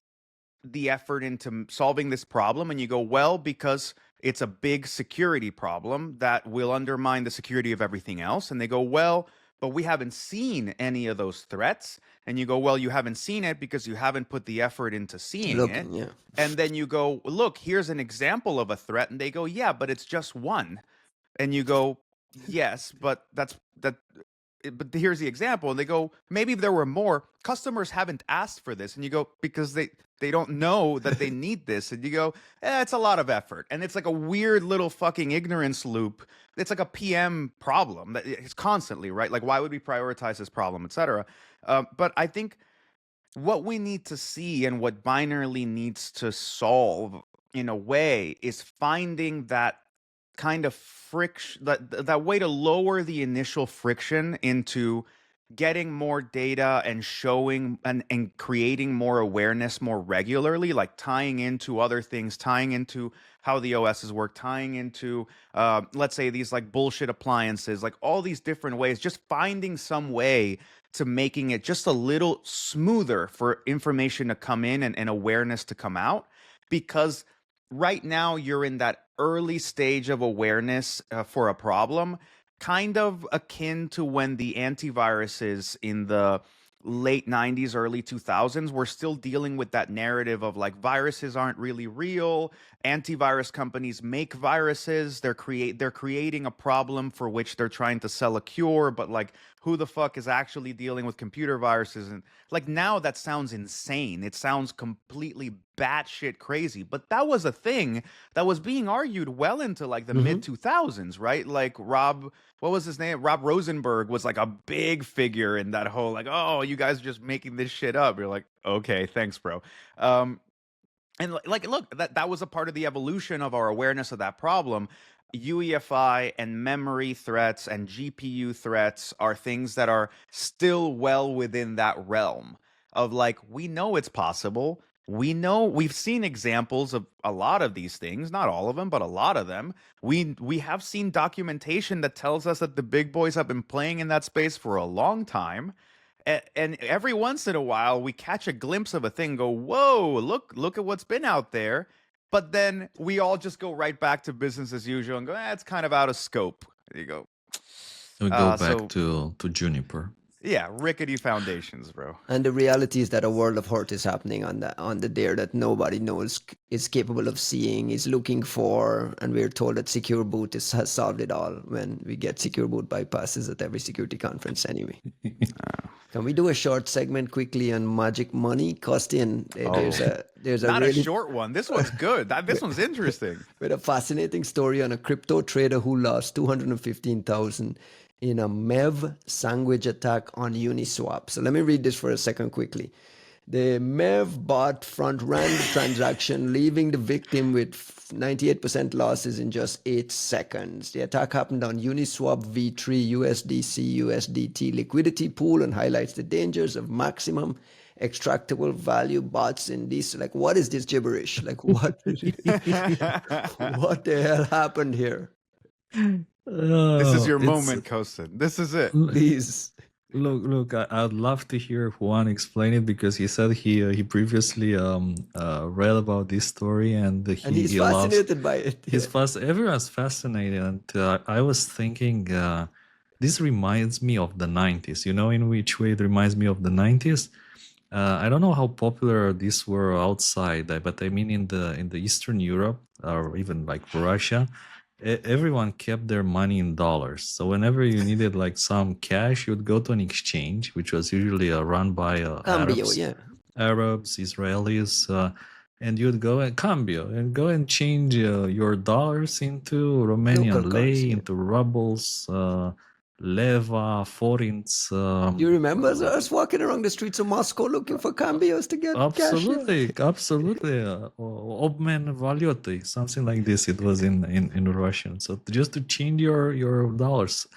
the effort into solving this problem? And you go, well, because it's a big security problem that will undermine the security of everything else. And they go, well, but we haven't seen any of those threats. And you go, well, you haven't seen it because you haven't put the effort into seeing it. Yeah. And then you go, look, here's an example of a threat. And they go, yeah, but it's just one. And you go, yes, but but here's the example. And they go, maybe if there were more, customers haven't asked for this. And you go, because they don't know that they need this. And you go, it's a lot of effort. And it's like a weird little fucking ignorance loop. It's like a PM problem that it's constantly, right? Like, why would we prioritize this problem, et cetera? But I think what we need to see and what Binarly needs to solve in a way is finding that kind of friction, that way to lower the initial friction into getting more data and showing and creating more awareness more regularly, like tying into other things, tying into how the OSs work, tying into let's say these like bullshit appliances, like all these different ways, just finding some way to making it just a little smoother for information to come in and awareness to come out. Because right now you're in that early stage of awareness for a problem, kind of akin to when the antiviruses in the late 90s, early 2000s were still dealing with that narrative of like viruses aren't really real. Antivirus companies make viruses. They're creating a problem for which they're trying to sell a cure, but like who the fuck is actually dealing with computer viruses? And like now that sounds insane. It sounds completely batshit crazy. But that was a thing that was being argued well into like the mid 2000s, right? Like what was his name? Rob Rosenberg was like a big figure in that whole like, oh, you guys are just making this shit up. You're like, okay, thanks, bro. And like, look, that was a part of the evolution of our awareness of that problem. UEFI and memory threats and GPU threats are things that are still well within that realm of like, we know it's possible. We know we've seen examples of a lot of these things, not all of them, but a lot of them. We have seen documentation that tells us that the big boys have been playing in that space for a long time. And every once in a while, we catch a glimpse of a thing, go, whoa, look at what's been out there. But then we all just go right back to business as usual and go, it's kind of out of scope. There you go. We go back to Juniper. Yeah, rickety foundations, bro. And the reality is that a world of hurt is happening on the there that nobody knows is capable of seeing, is looking for, and we're told that secure boot has solved it all when we get secure boot bypasses at every security conference anyway. Can we do a short segment quickly on magic money? Costin, there's a not really, a short one. This one's good. This one's interesting. With a fascinating story on a crypto trader who lost 215,000 in a MEV sandwich attack on Uniswap. So let me read this for a second quickly. The MEV bot front-ran the transaction, leaving the victim with 98% losses in just 8 seconds. The attack happened on Uniswap V3 USDC USDT liquidity pool and highlights the dangers of maximum extractable value bots in this. Like, what is this gibberish? Like, what? What the hell happened here? This is your moment, Costin. This is it. Please. Look, I'd love to hear Juan explain it because he said he previously read about this story and he's fascinated by it. Everyone's fascinated, and I was thinking this reminds me of the 90s. You know in which way it reminds me of the 90s? I don't know how popular these were outside, but I mean in the Eastern Europe or even like Russia. Everyone kept their money in dollars. So whenever you needed like some cash, you would go to an exchange, which was usually run by Arabs, Israelis, and you would go and Cambio and go and change your dollars into Romanian lei, into rubles, leva, forints. You remember us walking around the streets of Moscow looking for cambios to get absolutely, cash? Absolutely. Obmen valuty, something like this. It was in Russian. So just to change your dollars.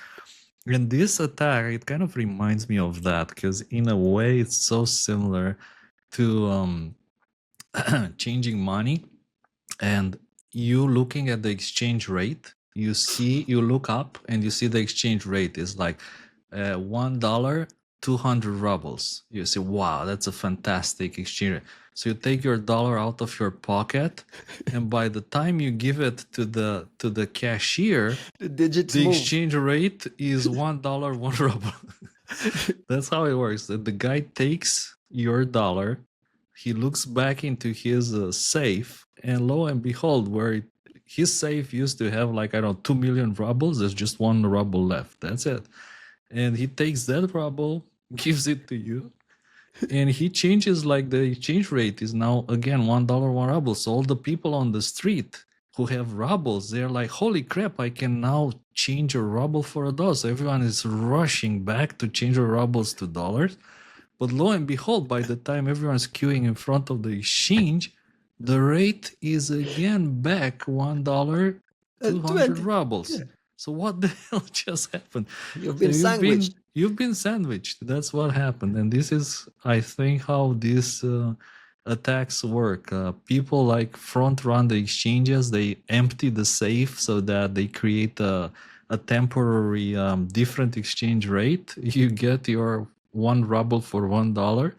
And this attack, it kind of reminds me of that because in a way it's so similar to changing money and you looking at the exchange rate. You look up and you see the exchange rate is like $1, 200 rubles. You say, wow, that's a fantastic exchange rate. So you take your dollar out of your pocket, and by the time you give it to the cashier, the exchange rate is $1, 1 ruble. That's how it works. The guy takes your dollar, he looks back into his safe, and lo and behold, his safe used to have like, 2 million rubles. There's just 1 ruble left. That's it. And he takes that ruble, gives it to you, and he changes like the exchange rate is now again $1, 1 ruble. So all the people on the street who have rubles, they're like, holy crap, I can now change a ruble for a dollar. So everyone is rushing back to change their rubles to dollars. But lo and behold, by the time everyone's queuing in front of the exchange, the rate is again back $1 200 20. rubles. Yeah. So what the hell just happened? You've So been sandwiched. you've been sandwiched. That's what happened. And this is, I think, how these attacks work. People like front run the exchanges. They empty the safe so that they create a temporary different exchange rate. You get your 1 ruble for $1,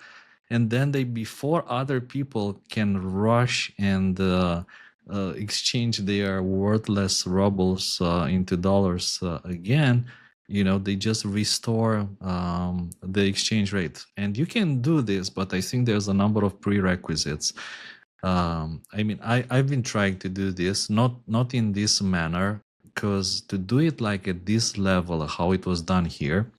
and then they, before other people can rush and exchange their worthless rubles into dollars again, they just restore the exchange rate. And you can do this, but I think there's a number of prerequisites. I mean, I've been trying to do this, not in this manner, because to do it like at this level, how it was done here,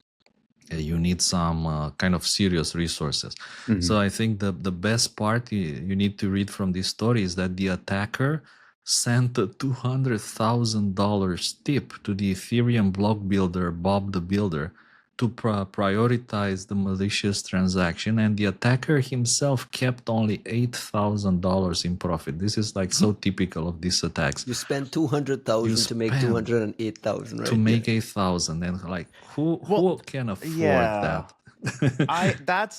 you need some kind of serious resources. So I think the best part you need to read from this story is that the attacker sent a $200,000 tip to the Ethereum block builder, Bob the Builder, to prioritize the malicious transaction, and the attacker himself kept only $8,000 in profit. This is like so typical of these attacks. You spent 200,000 to make 208,000, right? To make 8,000, and like who can afford that?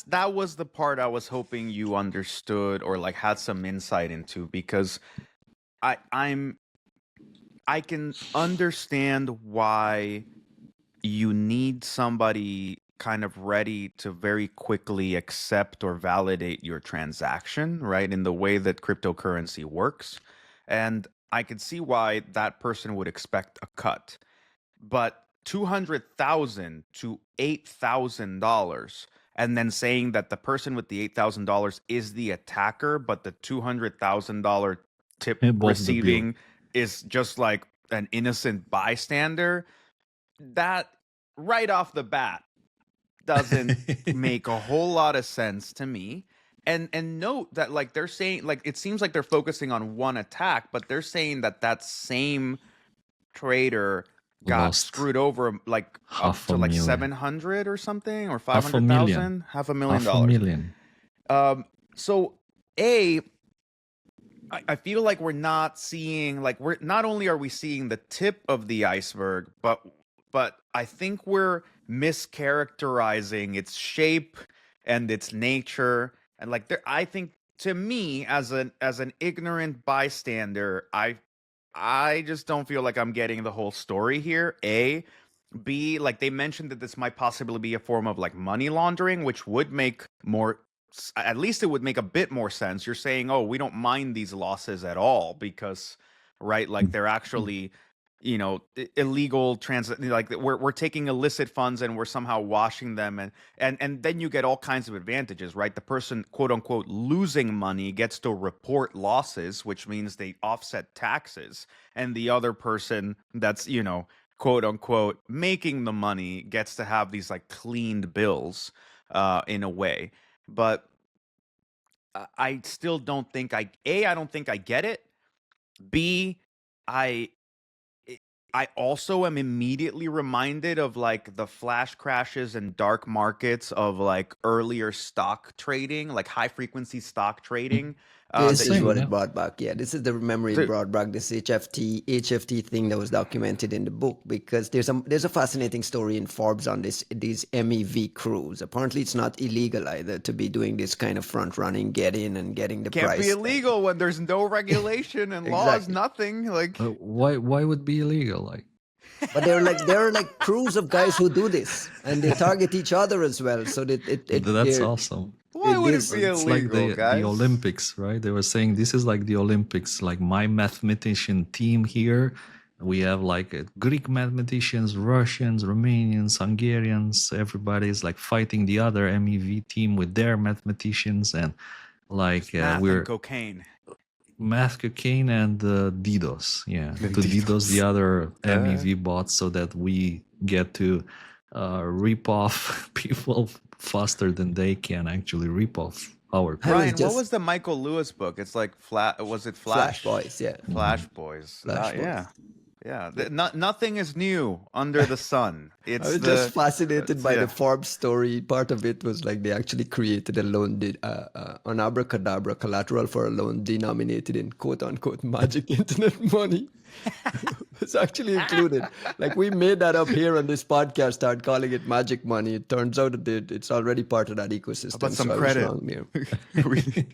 That was the part I was hoping you understood or like had some insight into, because I can understand why you need somebody kind of ready to very quickly accept or validate your transaction, right? In the way that cryptocurrency works. And I can see why that person would expect a cut. But $200,000 to $8,000, and then saying that the person with the $8,000 is the attacker, but the $200,000 tip receiving is just like an innocent bystander, that right off the bat doesn't make a whole lot of sense to me. And note that like they're saying, like it seems like they're focusing on one attack, but they're saying that same trader got screwed over like up to like 700 or something, or 500,000, $500,000. So I feel like we're not seeing, like, we're not only are we seeing the tip of the iceberg, but I think we're mischaracterizing its shape and its nature. And like I think, to me, as an ignorant bystander, I just don't feel like I'm getting the whole story here. A. B, like they mentioned that this might possibly be a form of like money laundering, which would make more, at least it would make a bit more sense. You're saying, oh, we don't mind these losses at all because, right, like they're actually, illegal like we're taking illicit funds and we're somehow washing them, and then you get all kinds of advantages, right? The person, quote unquote, losing money gets to report losses, which means they offset taxes, and the other person that's, quote unquote, making the money gets to have these like cleaned bills in a way. But I still don't think I don't think I get it. B, I also am immediately reminded of like the flash crashes and dark markets of like earlier stock trading, like high frequency stock trading. This is what it brought back. Yeah, this is the memory it brought back, this HFT thing that was documented in the book, because there's a fascinating story in Forbes on these MEV crews. Apparently, it's not illegal either to be doing this kind of front running, get in and getting the price. Can't be illegal when there's no regulation and laws, nothing. Like why would it be illegal? Like, but there are like crews of guys who do this, and they target each other as well. So that's awesome. Why would it be illegal, it's like guys? the Olympics, right? They were saying this is like the Olympics. Like my mathematician team here, we have like Greek mathematicians, Russians, Romanians, Hungarians. Everybody's like fighting the other MEV team with their mathematicians, and like we're cocaine. Math, cocaine, and DDoS. Yeah, to DDoS the other MEV bots so that we get to rip off people faster than they can actually rip off our. Ryan, what was the Michael Lewis book? It's like was it Flash Boys? Yeah, Flash Boys. Yeah, nothing is new under the sun. I was just fascinated by the Forbes story. Part of it was like they actually created a loan, an abracadabra collateral for a loan denominated in quote unquote magic internet money. It's actually included. Like we made that up here on this podcast, started calling it magic money. It turns out that it's already part of that ecosystem. But some so credit. I was wrong there.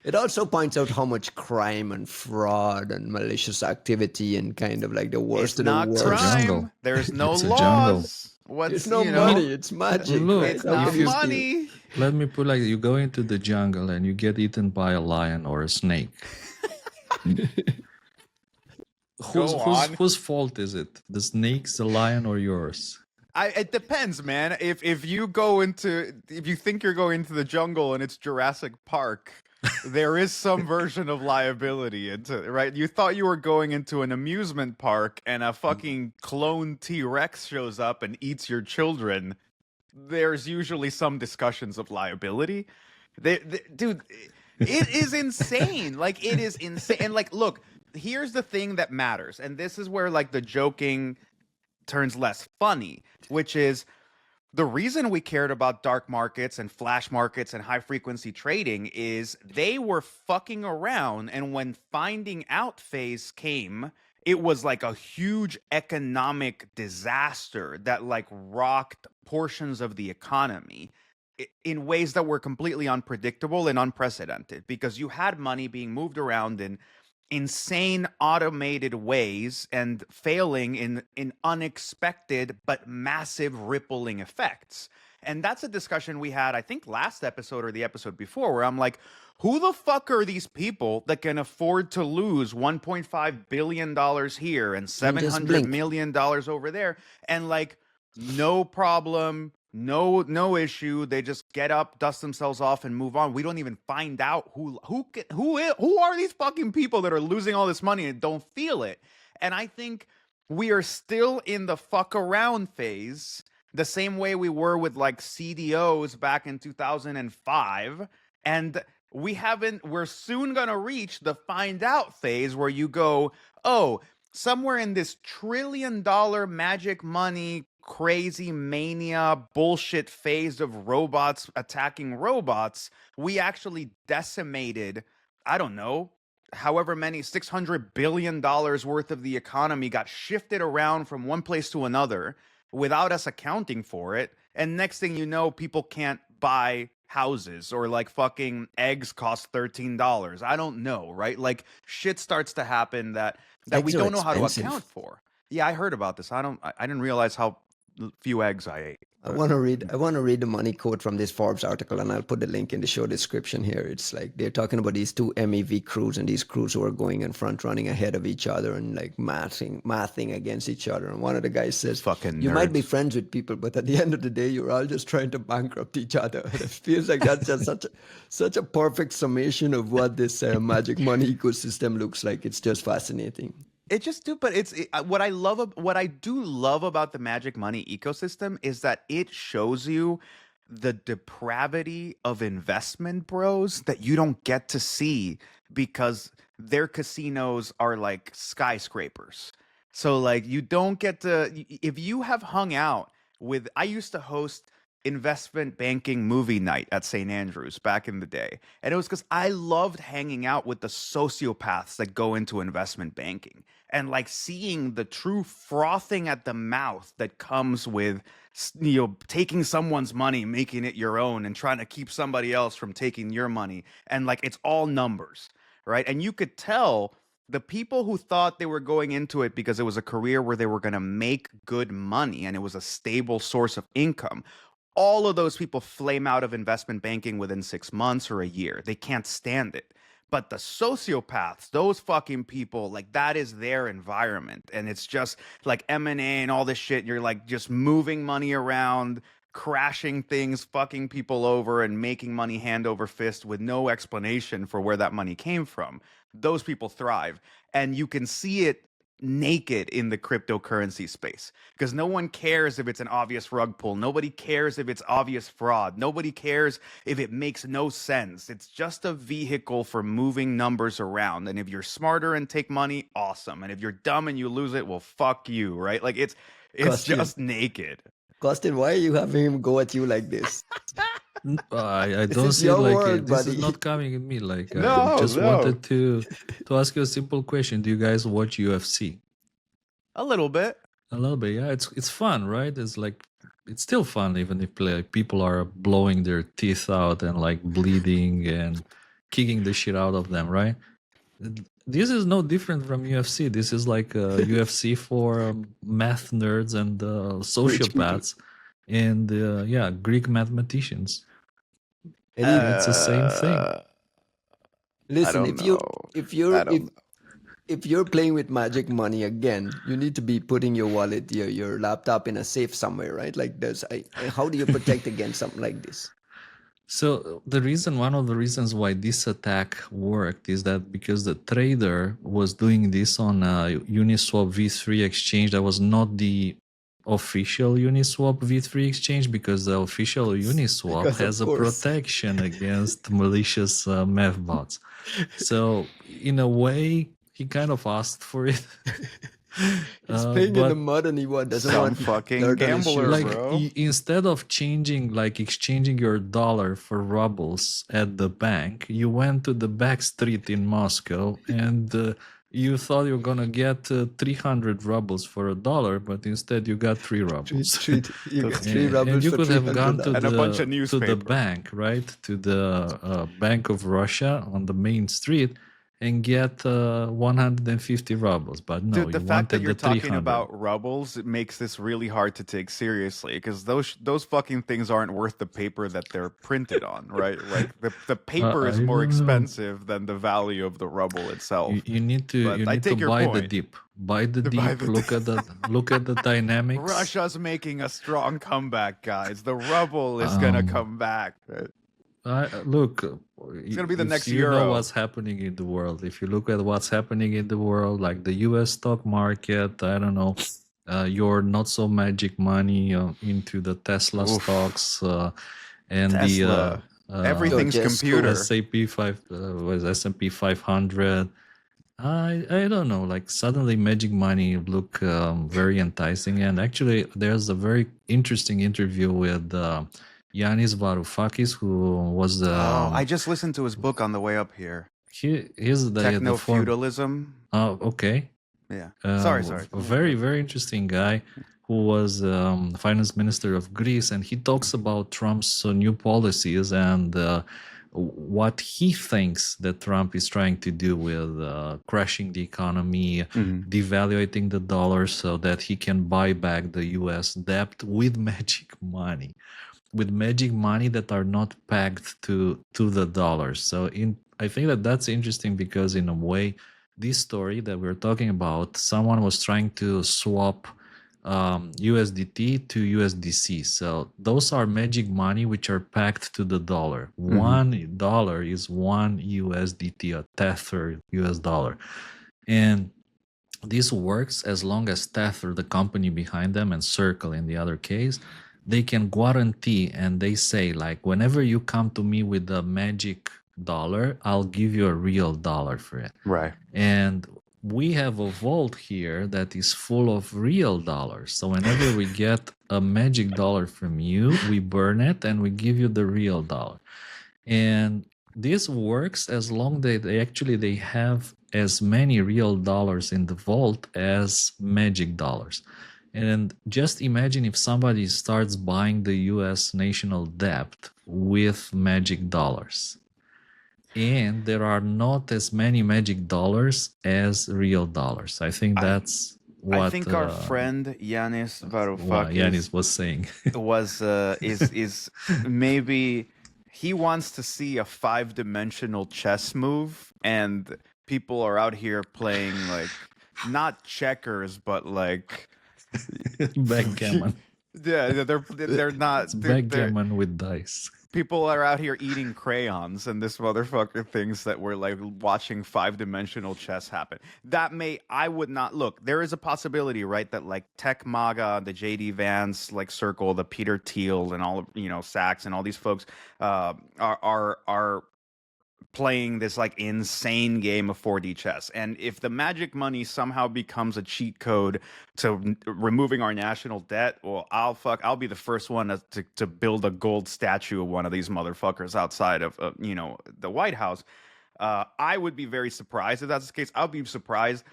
It also points out how much crime and fraud and malicious activity and kind of like the worst of the worst. Crime. There's no laws. There's no money. It's magic. Look, it's not money. Let me put like you go into the jungle and you get eaten by a lion or a snake. Whose fault is it? The snake's, the lion, or yours? It depends, man. If you think you're going into the jungle and it's Jurassic Park, there is some version of liability into right. You thought you were going into an amusement park and a fucking clone T-Rex shows up and eats your children. There's usually some discussions of liability. Dude, it is insane. Like it is insane. And like, look, here's the thing that matters, and this is where like the joking turns less funny, which is the reason we cared about dark markets and flash markets and high frequency trading is they were fucking around. And when finding out phase came, it was like a huge economic disaster that like rocked portions of the economy in ways that were completely unpredictable and unprecedented, because you had money being moved around in insane automated ways and failing in unexpected but massive rippling effects. And that's a discussion we had, I think, last episode or the episode before, where I'm like, who the fuck are these people that can afford to lose $1.5 billion here and $700 million over there? And like, no problem, no issue. They just get up, dust themselves off, and move on. We don't even find out who are these fucking people that are losing all this money and don't feel it. And I think we are still in the fuck around phase, the same way we were with like CDOs back in 2005. And we're soon gonna reach the find out phase where you go, oh, somewhere in this $1 trillion magic money crazy mania bullshit phase of robots attacking robots, we actually decimated, I don't know, however many, $600 billion worth of the economy got shifted around from one place to another without us accounting for it. And next thing you know, people can't buy houses, or like fucking eggs cost $13. I don't know, right? Like shit starts to happen that we don't know how to account for. Yeah, I heard about this. I didn't realize how few eggs I ate. I want to read the money quote from this Forbes article, and I'll put the link in the show description here. It's like they're talking about these two MEV crews, and these crews who are going in front, running ahead of each other, and like mathing against each other. And one of the guys says, "Fucking you nerds. Might be friends with people, but at the end of the day, you're all just trying to bankrupt each other." And it feels like that's just such a perfect summation of what this magic money ecosystem looks like. It's just fascinating. What I do love about the magic money ecosystem is that it shows you the depravity of investment bros that you don't get to see because their casinos are like skyscrapers. So like you don't get to, if you have hung out with, I used to host investment banking movie night at St. Andrews back in the day. And it was because I loved hanging out with the sociopaths that go into investment banking and like seeing the true frothing at the mouth that comes with, you know, taking someone's money, making it your own, and trying to keep somebody else from taking your money. And like, it's all numbers, right? And you could tell the people who thought they were going into it because it was a career where they were going to make good money and it was a stable source of income. All of those people flame out of investment banking within 6 months or a year. They can't stand it. But the sociopaths, those fucking people, like that is their environment. And it's just like M&A and all this shit. You're like just moving money around, crashing things, fucking people over, and making money hand over fist with no explanation for where that money came from. Those people thrive. And you can see it naked in the cryptocurrency space because no one cares if it's an obvious rug pull. Nobody cares if it's obvious fraud. Nobody cares if it makes no sense. It's just a vehicle for moving numbers around. And if you're smarter and take money, awesome. And if you're dumb and you lose it, well, fuck you, right? Like it's Costin, just naked. Costin, why are you having him go at you like this? I This don't is see it your like world, this is buddy. not coming at me. Like I No, just no. wanted to ask you a simple question. Do you guys watch UFC? A little bit. A little bit, yeah. It's fun, right? It's still fun, even if people are blowing their teeth out and like bleeding and kicking the shit out of them, right? This is no different from UFC. This is like UFC for math nerds and sociopaths and yeah, Greek mathematicians. And he, It's the same thing. I listen, don't if you know. if you're I don't if you're playing with magic money again, you need to be putting your wallet, your laptop in a safe somewhere, right? Like how do you protect against something like this? So one of the reasons why this attack worked is that because the trader was doing this on a Uniswap V3 exchange that was not the official Uniswap V3 exchange, because the official Uniswap Because of has a course. protection against malicious math bots. So in a way, he kind of asked for it. He's playing in the but mud and doesn't Some want fucking dirt on his gambler, shoes. like bro. instead of exchanging your dollar for rubles at the bank, you went to the back street in Moscow and you thought you were gonna get 300 rubles for $1, but instead you got 3 rubles. You get 3 And rubles you for could have gone to $300. And a bunch of the newspaper. bank, right? To the Bank of Russia on the main street and get 150 rubles. But no, Dude, the you fact that wanted you're the talking 300. about rubles, it makes this really hard to take seriously because those fucking things aren't worth the paper that they're printed on, right? Like the paper is I more don't know. expensive than the value of the ruble itself. You need to But I take your buy the point. dip. Buy the To buy dip. the Look at the dynamics. Russia's making a strong comeback, guys. The ruble is gonna come back. Look, It's gonna be the next you know euro. what's happening in the world. If you look at what's happening in the world, like the U.S. stock market, I don't know, your not so magic money into the Tesla Oof. stocks and Tesla. the Everything's Just computer. S&P 500. I don't know. Like suddenly, magic money look very enticing, and actually, there's a very interesting interview with Yanis Varoufakis, who was the I just listened to his book on the way up here. he's the Techno form. feudalism. Oh, okay. Yeah. Sorry. A very, very interesting guy who was finance minister of Greece, and he talks about Trump's new policies and what he thinks that Trump is trying to do with crashing the economy, devaluating the dollar so that he can buy back the U.S. debt with magic money. With magic money that are not pegged to the dollars. So I think that's interesting because in a way, this story that we're talking about, someone was trying to swap USDT to USDC. So those are magic money which are pegged to the dollar. $1 is one USDT, a Tether US dollar. And this works as long as Tether, the company behind them, and Circle in the other case, they can guarantee and they say, like, whenever you come to me with a magic dollar, I'll give you a real dollar for it. Right. And we have a vault here that is full of real dollars. So whenever we get a magic dollar from you, we burn it and we give you the real dollar. And this works as long as they have as many real dollars in the vault as magic dollars. And just imagine if somebody starts buying the US national debt with magic dollars. And there are not as many magic dollars as real dollars. I think that's what I think our friend Yanis Varoufakis Yanis was saying. is maybe he wants to see a 5-dimensional chess move, and people are out here playing like not checkers, but like Backgammon. Yeah, they're not. It's backgammon with dice. People are out here eating crayons, and this motherfucker thinks that we're like watching 5-dimensional chess happen. I would not look. There is a possibility, right, that like Tech MAGA, the JD Vance like circle, the Peter Thiel, and all of Sachs and all these folks are playing this like insane game of 4D chess. And if the magic money somehow becomes a cheat code to removing our national debt, well, I'll be the first one to build a gold statue of one of these motherfuckers outside of the White House. I would be very surprised if that's the case. I'll be surprised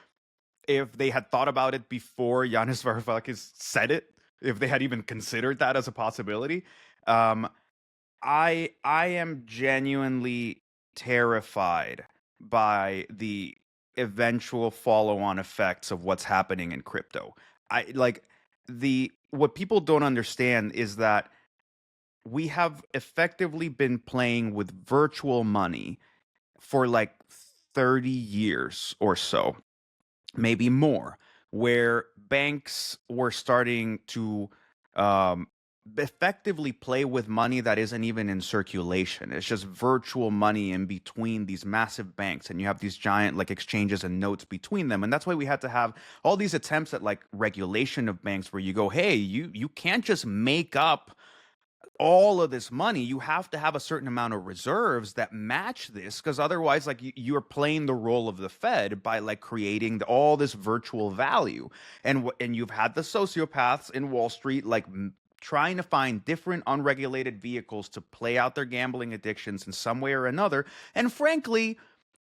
if they had thought about it before Yanis Varoufakis said it, if they had even considered that as a possibility. I am genuinely terrified by the eventual follow-on effects of what's happening in crypto. What people don't understand is that we have effectively been playing with virtual money for like 30 years or so, maybe more, where banks were starting to effectively play with money that isn't even in circulation. It's just virtual money in between these massive banks, and you have these giant like exchanges and notes between them. And that's why we had to have all these attempts at like regulation of banks, where you go, hey, you can't just make up all of this money. You have to have a certain amount of reserves that match this, because otherwise like you're playing the role of the Fed by like creating all this virtual value. And you've had the sociopaths in Wall Street like trying to find different unregulated vehicles to play out their gambling addictions in some way or another. And frankly,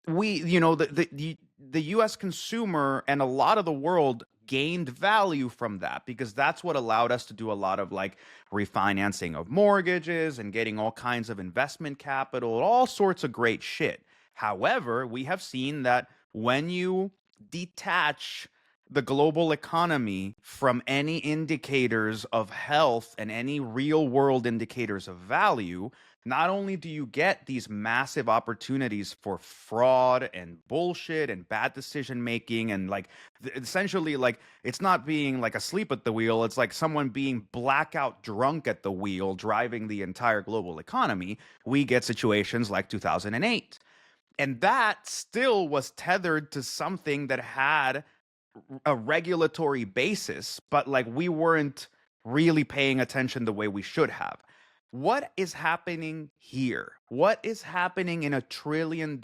the US consumer and a lot of the world gained value from that, because that's what allowed us to do a lot of like refinancing of mortgages and getting all kinds of investment capital, all sorts of great shit. However, we have seen that when you detach the global economy from any indicators of health and any real world indicators of value, not only do you get these massive opportunities for fraud and bullshit and bad decision making, and like essentially like it's not being like asleep at the wheel, it's like someone being blackout drunk at the wheel driving the entire global economy. We get situations like 2008. And that still was tethered to something that had a regulatory basis, but like we weren't really paying attention the way we should have. What is happening here? What is happening in a $1 trillion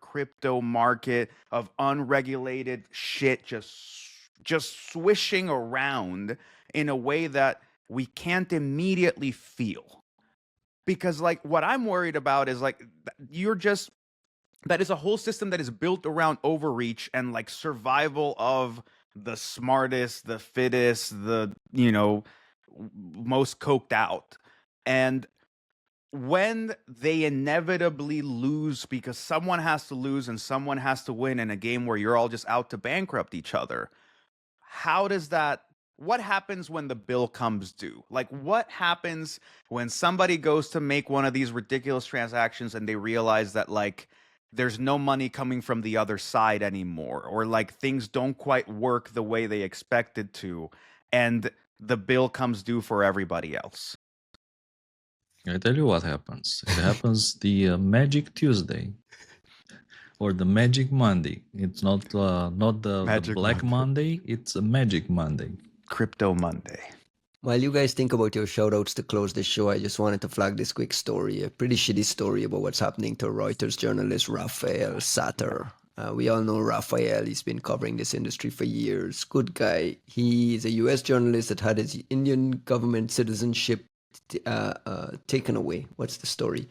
crypto market of unregulated shit just swishing around in a way that we can't immediately feel? Because like what I'm worried about is like that is a whole system that is built around overreach and like survival of the smartest, the fittest, the most coked out. And when they inevitably lose, because someone has to lose and someone has to win in a game where you're all just out to bankrupt each other, what happens when the bill comes due? Like, what happens when somebody goes to make one of these ridiculous transactions and they realize that like there's no money coming from the other side anymore, or like things don't quite work the way they expected to, and the bill comes due for everybody else? I tell you what happens. It happens the Magic Tuesday or the Magic Monday. It's not the Black Monday. It's a Magic Monday. Crypto Monday. While you guys think about your shoutouts to close the show, I just wanted to flag this quick story, a pretty shitty story about what's happening to Reuters journalist Raphael Satter. We all know Raphael. He's been covering this industry for years. Good guy. He's a US journalist that had his Indian government citizenship taken away. What's the story?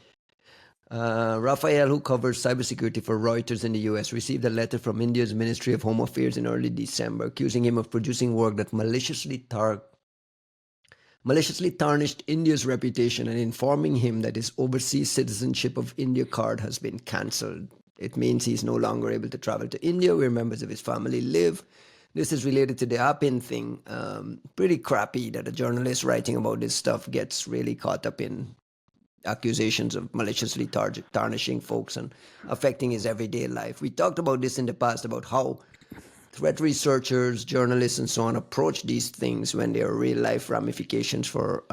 Raphael, who covers cybersecurity for Reuters in the US, received a letter from India's Ministry of Home Affairs in early December accusing him of producing work that maliciously tarnished India's reputation and informing him that his overseas citizenship of India card has been cancelled. It means he's no longer able to travel to India where members of his family live. This is related to the Apin thing. Pretty crappy that a journalist writing about this stuff gets really caught up in accusations of maliciously tarnishing folks and affecting his everyday life. We talked about this in the past, about how threat researchers, journalists, and so on approach these things when there are real life ramifications for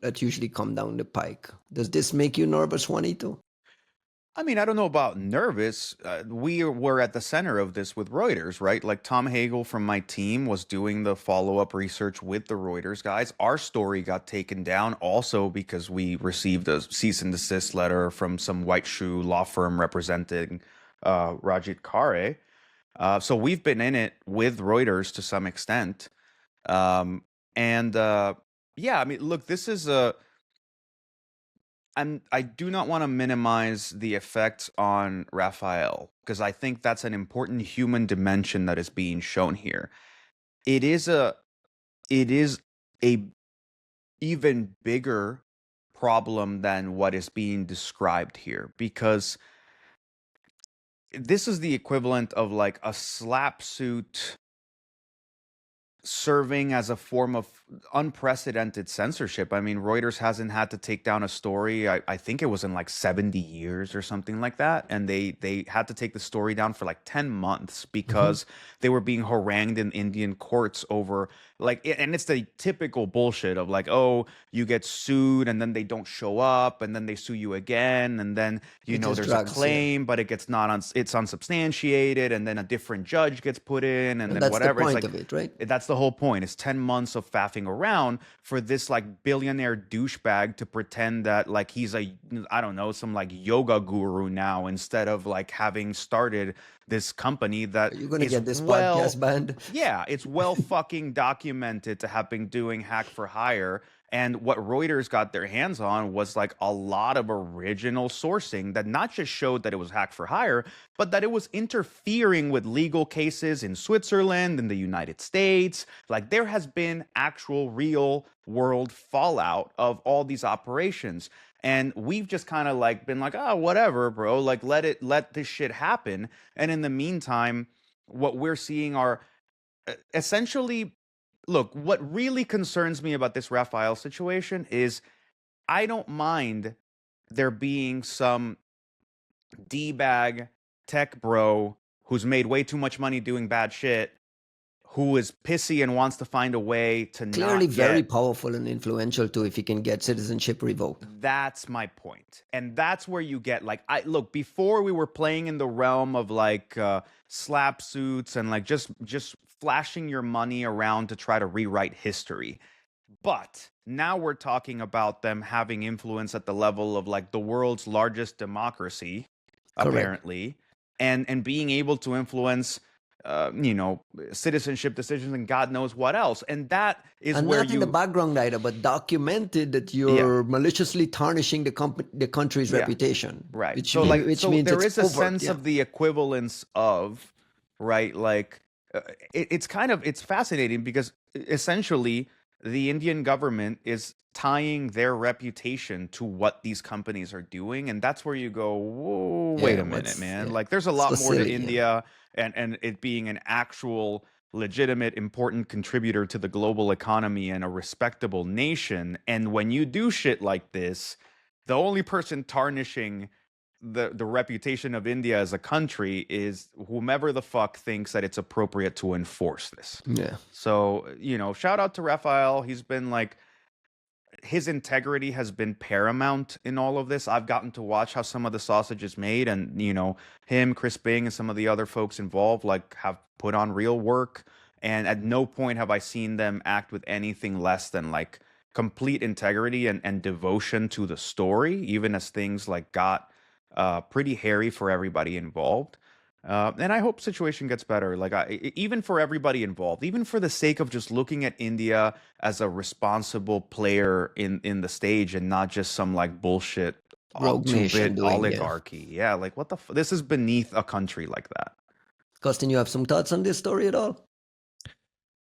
that usually come down the pike. Does this make you nervous, Juanito? I mean, I don't know about nervous. We were at the center of this with Reuters, right? Like Tom Hagel from my team was doing the follow-up research with the Reuters guys. Our story got taken down also because we received a cease and desist letter from some white shoe law firm representing Rajit Khare. So we've been in it with Reuters to some extent. And yeah, I mean, look, this is I do not want to minimize the effects on Raphael because I think that's an important human dimension that is being shown here. It is a even bigger problem than what is being described here because this is the equivalent of like a slap suit serving as a form of unprecedented censorship. I mean, Reuters hasn't had to take down a story. I think it was in like 70 years or something like that. And they had to take the story down for like 10 months because they were being harangued in Indian courts over like, and it's the typical bullshit of like, oh, you get sued and then they don't show up and then they sue you again. And then, there's a claim, but it gets it's unsubstantiated. And then a different judge gets put in and then that's whatever. The point it's like, of it, right? That's the whole point. It's 10 months of faffing around for this like billionaire douchebag to pretend that like he's I don't know, some like yoga guru now instead of like having started this company that you're going to get this podcast banned. Yeah, it's well fucking documented to have been doing hack for hire. And what Reuters got their hands on was like a lot of original sourcing that not just showed that it was hack for hire, but that it was interfering with legal cases in Switzerland, in the United States. Like there has been actual real world fallout of all these operations. And we've just kind of like been like, oh, whatever, bro, like let this shit happen. And in the meantime, what we're seeing are essentially, look, what really concerns me about this Raphael situation is I don't mind there being some D-bag tech bro who's made way too much money doing bad shit, who is pissy and wants to find a way to clearly not very powerful and influential too if he can get citizenship revoked. That's my point. And that's where you get like, look, before we were playing in the realm of like slap suits and like just flashing your money around to try to rewrite history. But now we're talking about them having influence at the level of like the world's largest democracy, Correct. Apparently, and being able to influence citizenship decisions and God knows what else. And that is and where not in the background either, but documented that you're maliciously tarnishing the country's reputation. Right. Which So means there is a overt, sense of the equivalence of, right, like it's fascinating because essentially the Indian government is tying their reputation to what these companies are doing. And that's where you go, whoa, wait a minute, man. Like there's a lot more to India and it being an actual legitimate, important contributor to the global economy and a respectable nation. And when you do shit like this, the only person tarnishing the reputation of India as a country is whomever the fuck thinks that it's appropriate to enforce this. Yeah. So, shout out to Raphael. He's been like, his integrity has been paramount in all of this. I've gotten to watch how some of the sausage is made, and him, Chris Bing, and some of the other folks involved like have put on real work. And at no point have I seen them act with anything less than like complete integrity and devotion to the story, even as things like got pretty hairy for everybody involved. And I hope situation gets better. Like even for everybody involved, even for the sake of just looking at India as a responsible player in the stage and not just some like bullshit two-bit oligarchy. Yeah, like what the this is beneath a country like that. Costin, you have some thoughts on this story at all?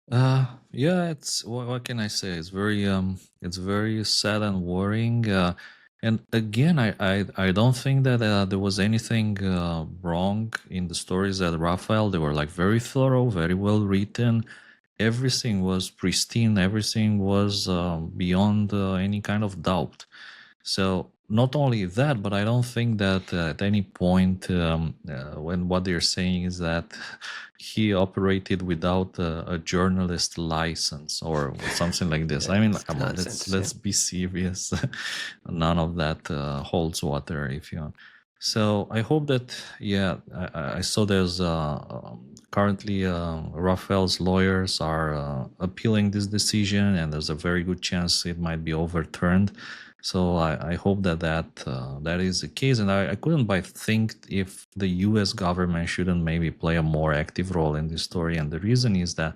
Yeah, it's what can I say? It's very sad and worrying. And again, I don't think that there was anything wrong in the stories that Raphael. They were like very thorough, very well written. Everything was pristine. Everything was beyond any kind of doubt. So not only that, but I don't think that at any point when what they're saying is that he operated without a journalist license or something like this. I mean, It's come on, nonsense. let's be serious. None of that holds water, if you want. So I hope that, yeah, I saw there's currently Rafael's lawyers are appealing this decision, and there's a very good chance it might be overturned. So I hope that is the case, and I couldn't but think if the U.S. government shouldn't maybe play a more active role in this story, and the reason is that,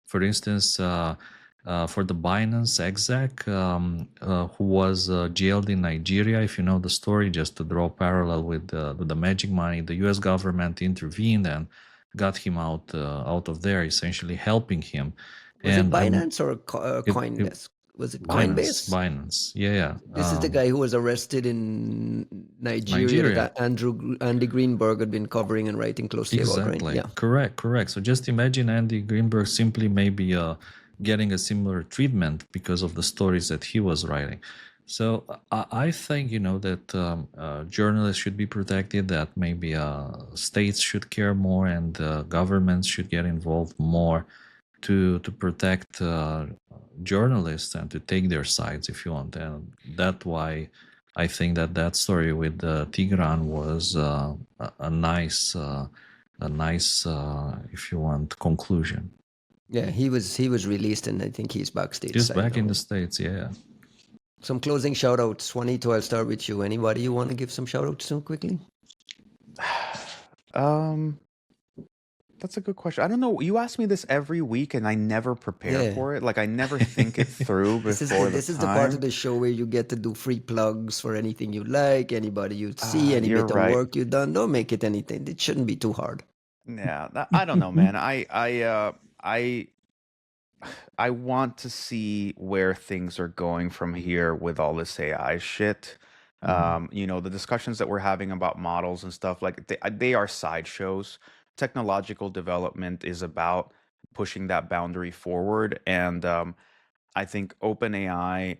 for instance, for the Binance exec who was jailed in Nigeria, if you know the story, just to draw a parallel with the magic money, the U.S. government intervened and got him out of there, essentially helping him. Was it And Binance or it, Coindesk? Was it Binance, Coinbase? Binance, yeah. This is the guy who was arrested in Nigeria Nigeria. that Andy Greenberg had been covering and writing closely about, right? Exactly. Yeah. Correct. So just imagine Andy Greenberg simply maybe getting a similar treatment because of the stories that he was writing. So I think, that journalists should be protected, that maybe states should care more, and governments should get involved more to protect journalists and to take their sides, if you want. And that's why I think that story with Tigran was a nice, if you want, conclusion. Yeah, he was released, and I think he's backstage. Just back in now. the States, yeah. Some closing shout outs. Juanito, I'll start with you. Anybody you want to give some shout outs to quickly? That's a good question. I don't know. You ask me this every week, and I never prepare for it. Like, I never think it through before This is the part of the show where you get to do free plugs for anything you like, anybody you see, any bit of work you've done. Don't make it anything. It shouldn't be too hard. Yeah, I don't know, man. I want to see where things are going from here with all this AI shit. The discussions that we're having about models and stuff, like they are sideshows. Technological development is about pushing that boundary forward, and I think OpenAI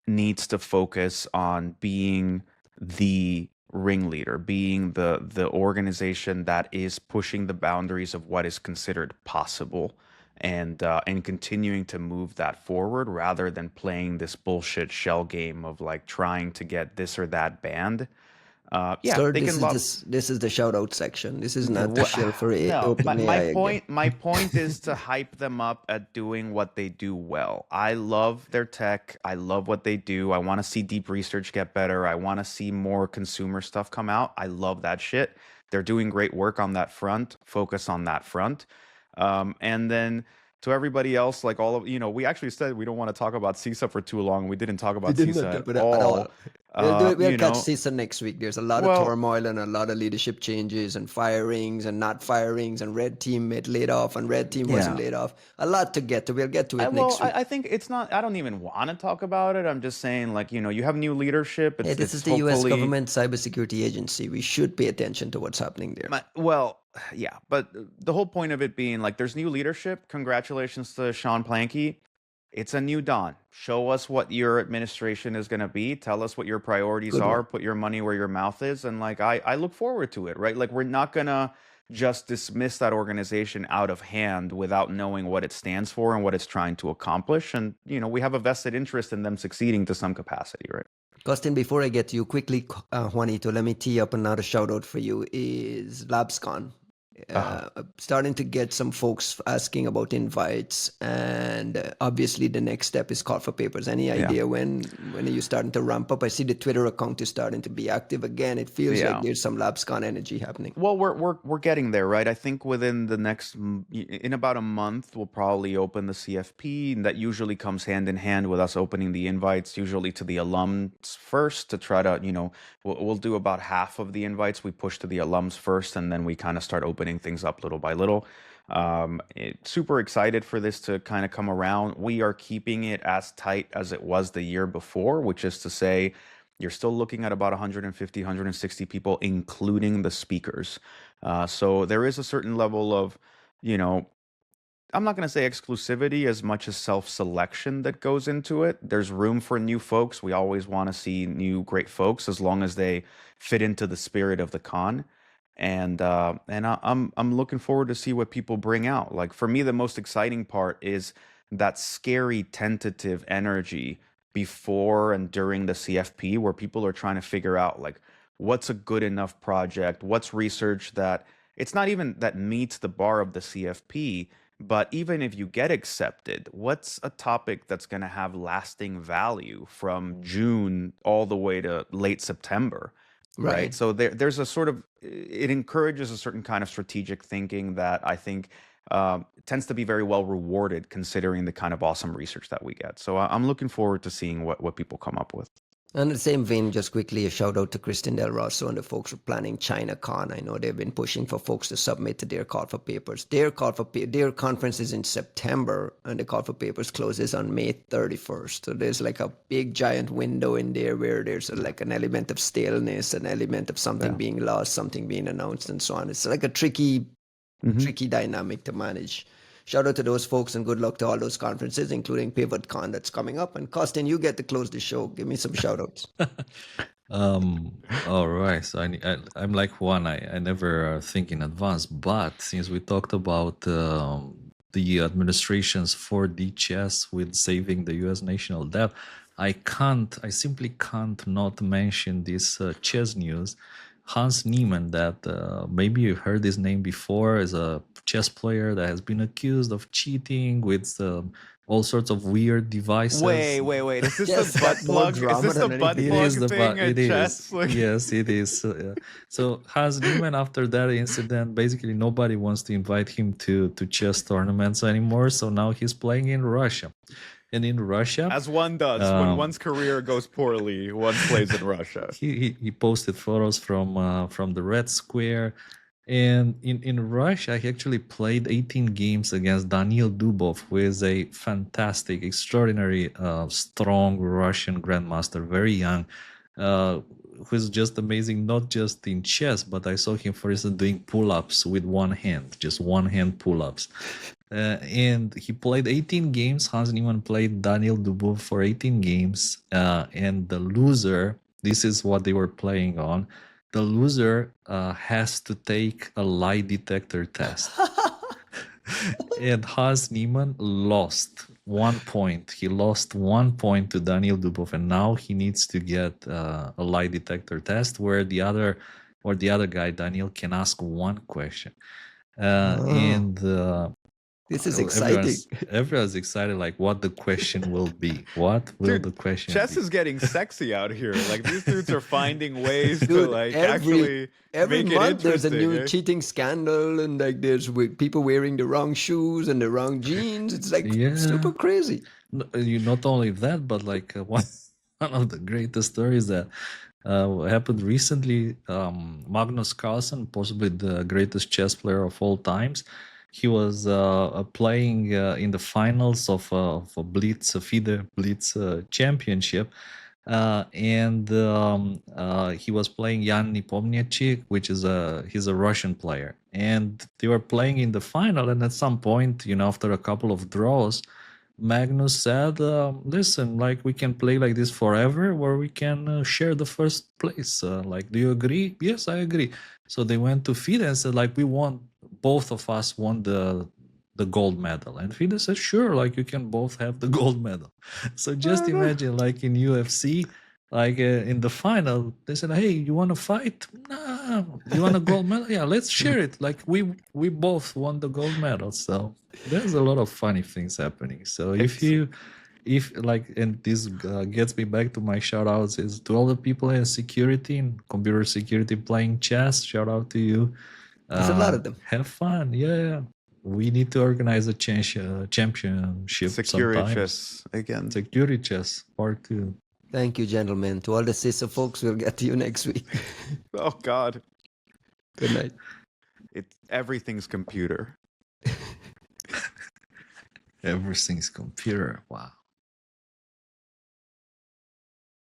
needs to focus on being the ringleader, being the organization that is pushing the boundaries of what is considered possible, and continuing to move that forward rather than playing this bullshit shell game of like trying to get this or that banned. Sir, this is the shout out section. This is not the shell for OpenAI. My point is to hype them up at doing what they do well. I love their tech. I love what they do. I want to see deep research get better. I want to see more consumer stuff come out. I love that shit. They're doing great work on that front. Focus on that front. And then to everybody else, like all of, we actually said we don't want to talk about CISA for too long. We didn't talk about CISA at all. We'll catch CISA next week. There's a lot of turmoil and a lot of leadership changes and firings and not firings, and red team made laid off and red team wasn't laid off. A lot to get to. We'll get to it next week. I think it's not, I don't even want to talk about it. I'm just saying, like, you have new leadership. This is the U.S. government cybersecurity agency. We should pay attention to what's happening there. Yeah, but the whole point of it being like there's new leadership. Congratulations to Sean Planky. It's a new dawn. Show us what your administration is going to be. Tell us what your priorities are. Put your money where your mouth is. And like, I look forward to it, right? Like, we're not going to just dismiss that organization out of hand without knowing what it stands for and what it's trying to accomplish. And, we have a vested interest in them succeeding to some capacity, right? Costin, before I get to you quickly, Juanito, let me tee up another shout out for you is LabsCon. Starting to get some folks asking about invites, and obviously the next step is call for papers. Any idea when are you starting to ramp up? I see the Twitter account is starting to be active again. It feels like there's some LabsCon energy happening. Well, we're getting there, right? I think within in about a month, we'll probably open the CFP, and that usually comes hand in hand with us opening the invites, usually to the alums first, to try to, we'll do about half of the invites. We push to the alums first, and then we kind of start opening things up little by little. Super excited for this to kind of come around. We are keeping it as tight as it was the year before, which is to say you're still looking at about 150, 160 people, including the speakers. So there is a certain level of, I'm not going to say exclusivity as much as self-selection that goes into it. There's room for new folks. We always want to see new great folks as long as they fit into the spirit of the con. I'm looking forward to see what people bring out. Like for me, the most exciting part is that scary tentative energy before and during the CFP where people are trying to figure out like what's a good enough project, what's research that it's not even that meets the bar of the CFP, but even if you get accepted, what's a topic that's going to have lasting value from June all the way to late September? Right. Right. So there's a sort of, it encourages a certain kind of strategic thinking that I think tends to be very well rewarded considering the kind of awesome research that we get. So I'm looking forward to seeing what people come up with. And in the same vein, just quickly, a shout out to Kristen Del Rosso and the folks who are planning ChinaCon. I know they've been pushing for folks to submit to their call for papers. Their their conference is in September, and the call for papers closes on May 31st. So there's like a big giant window in there where there's like an element of staleness, an element of something being lost, something being announced, and so on. It's like a tricky dynamic to manage. Shout out to those folks and good luck to all those conferences, including PivotCon that's coming up. And Costin, you get to close the show. Give me some shout outs. All right. So I'm like Juan. I never think in advance. But since we talked about the administration's 4D chess with saving the U.S. national debt, I simply can't not mention this chess news. Hans Niemann, that maybe you've heard his name before, is a chess player that has been accused of cheating with all sorts of weird devices. Wait. Is this Yes, the butt that's more plug? Is drama this the than butt anything. It plug is the thing at it chess? is. Like, Yes, it is. So Hans Niemann, after that incident, basically nobody wants to invite him to chess tournaments anymore. So now he's playing in Russia. And in Russia, as one does when one's career goes poorly, one plays in Russia. he posted photos from the Red Square. And in Russia, he actually played 18 games against Daniil Dubov, who is a fantastic, extraordinary, strong Russian grandmaster, very young, who is just amazing, not just in chess, but I saw him, for instance, doing pull-ups with one hand, just one hand pull-ups. And he played 18 games. Hans Niemann played Daniil Dubov for 18 games. And the loser, this is what they were playing on. The loser has to take a lie detector test. And Hans Niemann lost 1 point. He lost 1 point to Daniil Dubov, and now he needs to get a lie detector test where the other guy, Daniil, can ask one question. This is exciting. Everyone's excited, like what the question will be. What will the question chess be? is getting sexy out here. Like these dudes are finding ways to like actually every make month it there's a interesting. new cheating scandal, and like there's people wearing the wrong shoes and the wrong jeans. It's like super crazy. Not only that, but like one of the greatest stories that happened recently. Magnus Carlsen, possibly the greatest chess player of all times, he was playing in the finals of a FIDE Blitz championship. And he was playing Jan Nepomniachtchi, which is he's a Russian player. And they were playing in the final, and at some point, after a couple of draws, Magnus said, listen, like we can play like this forever, or we can share the first place. Like, do you agree? Yes, I agree. So they went to FIDE and said, like, both of us won the gold medal. And FIDE said, sure, like you can both have the gold medal. So just imagine, like in UFC, like in the final, they said, hey, you want to fight? Nah. You want a gold medal? Yeah, let's share it. Like we both won the gold medal. So there's a lot of funny things happening. So and this gets me back to my shout outs, is to all the people in security and computer security playing chess. Shout out to you. There's a lot of them. Have fun. Yeah. We need to organize a championship Security sometime. chess again. Security chess part 2. Thank you, gentlemen. To all the CISA folks, we'll get to you next week. Oh God. Good night. Everything's computer. Everything's computer. Wow.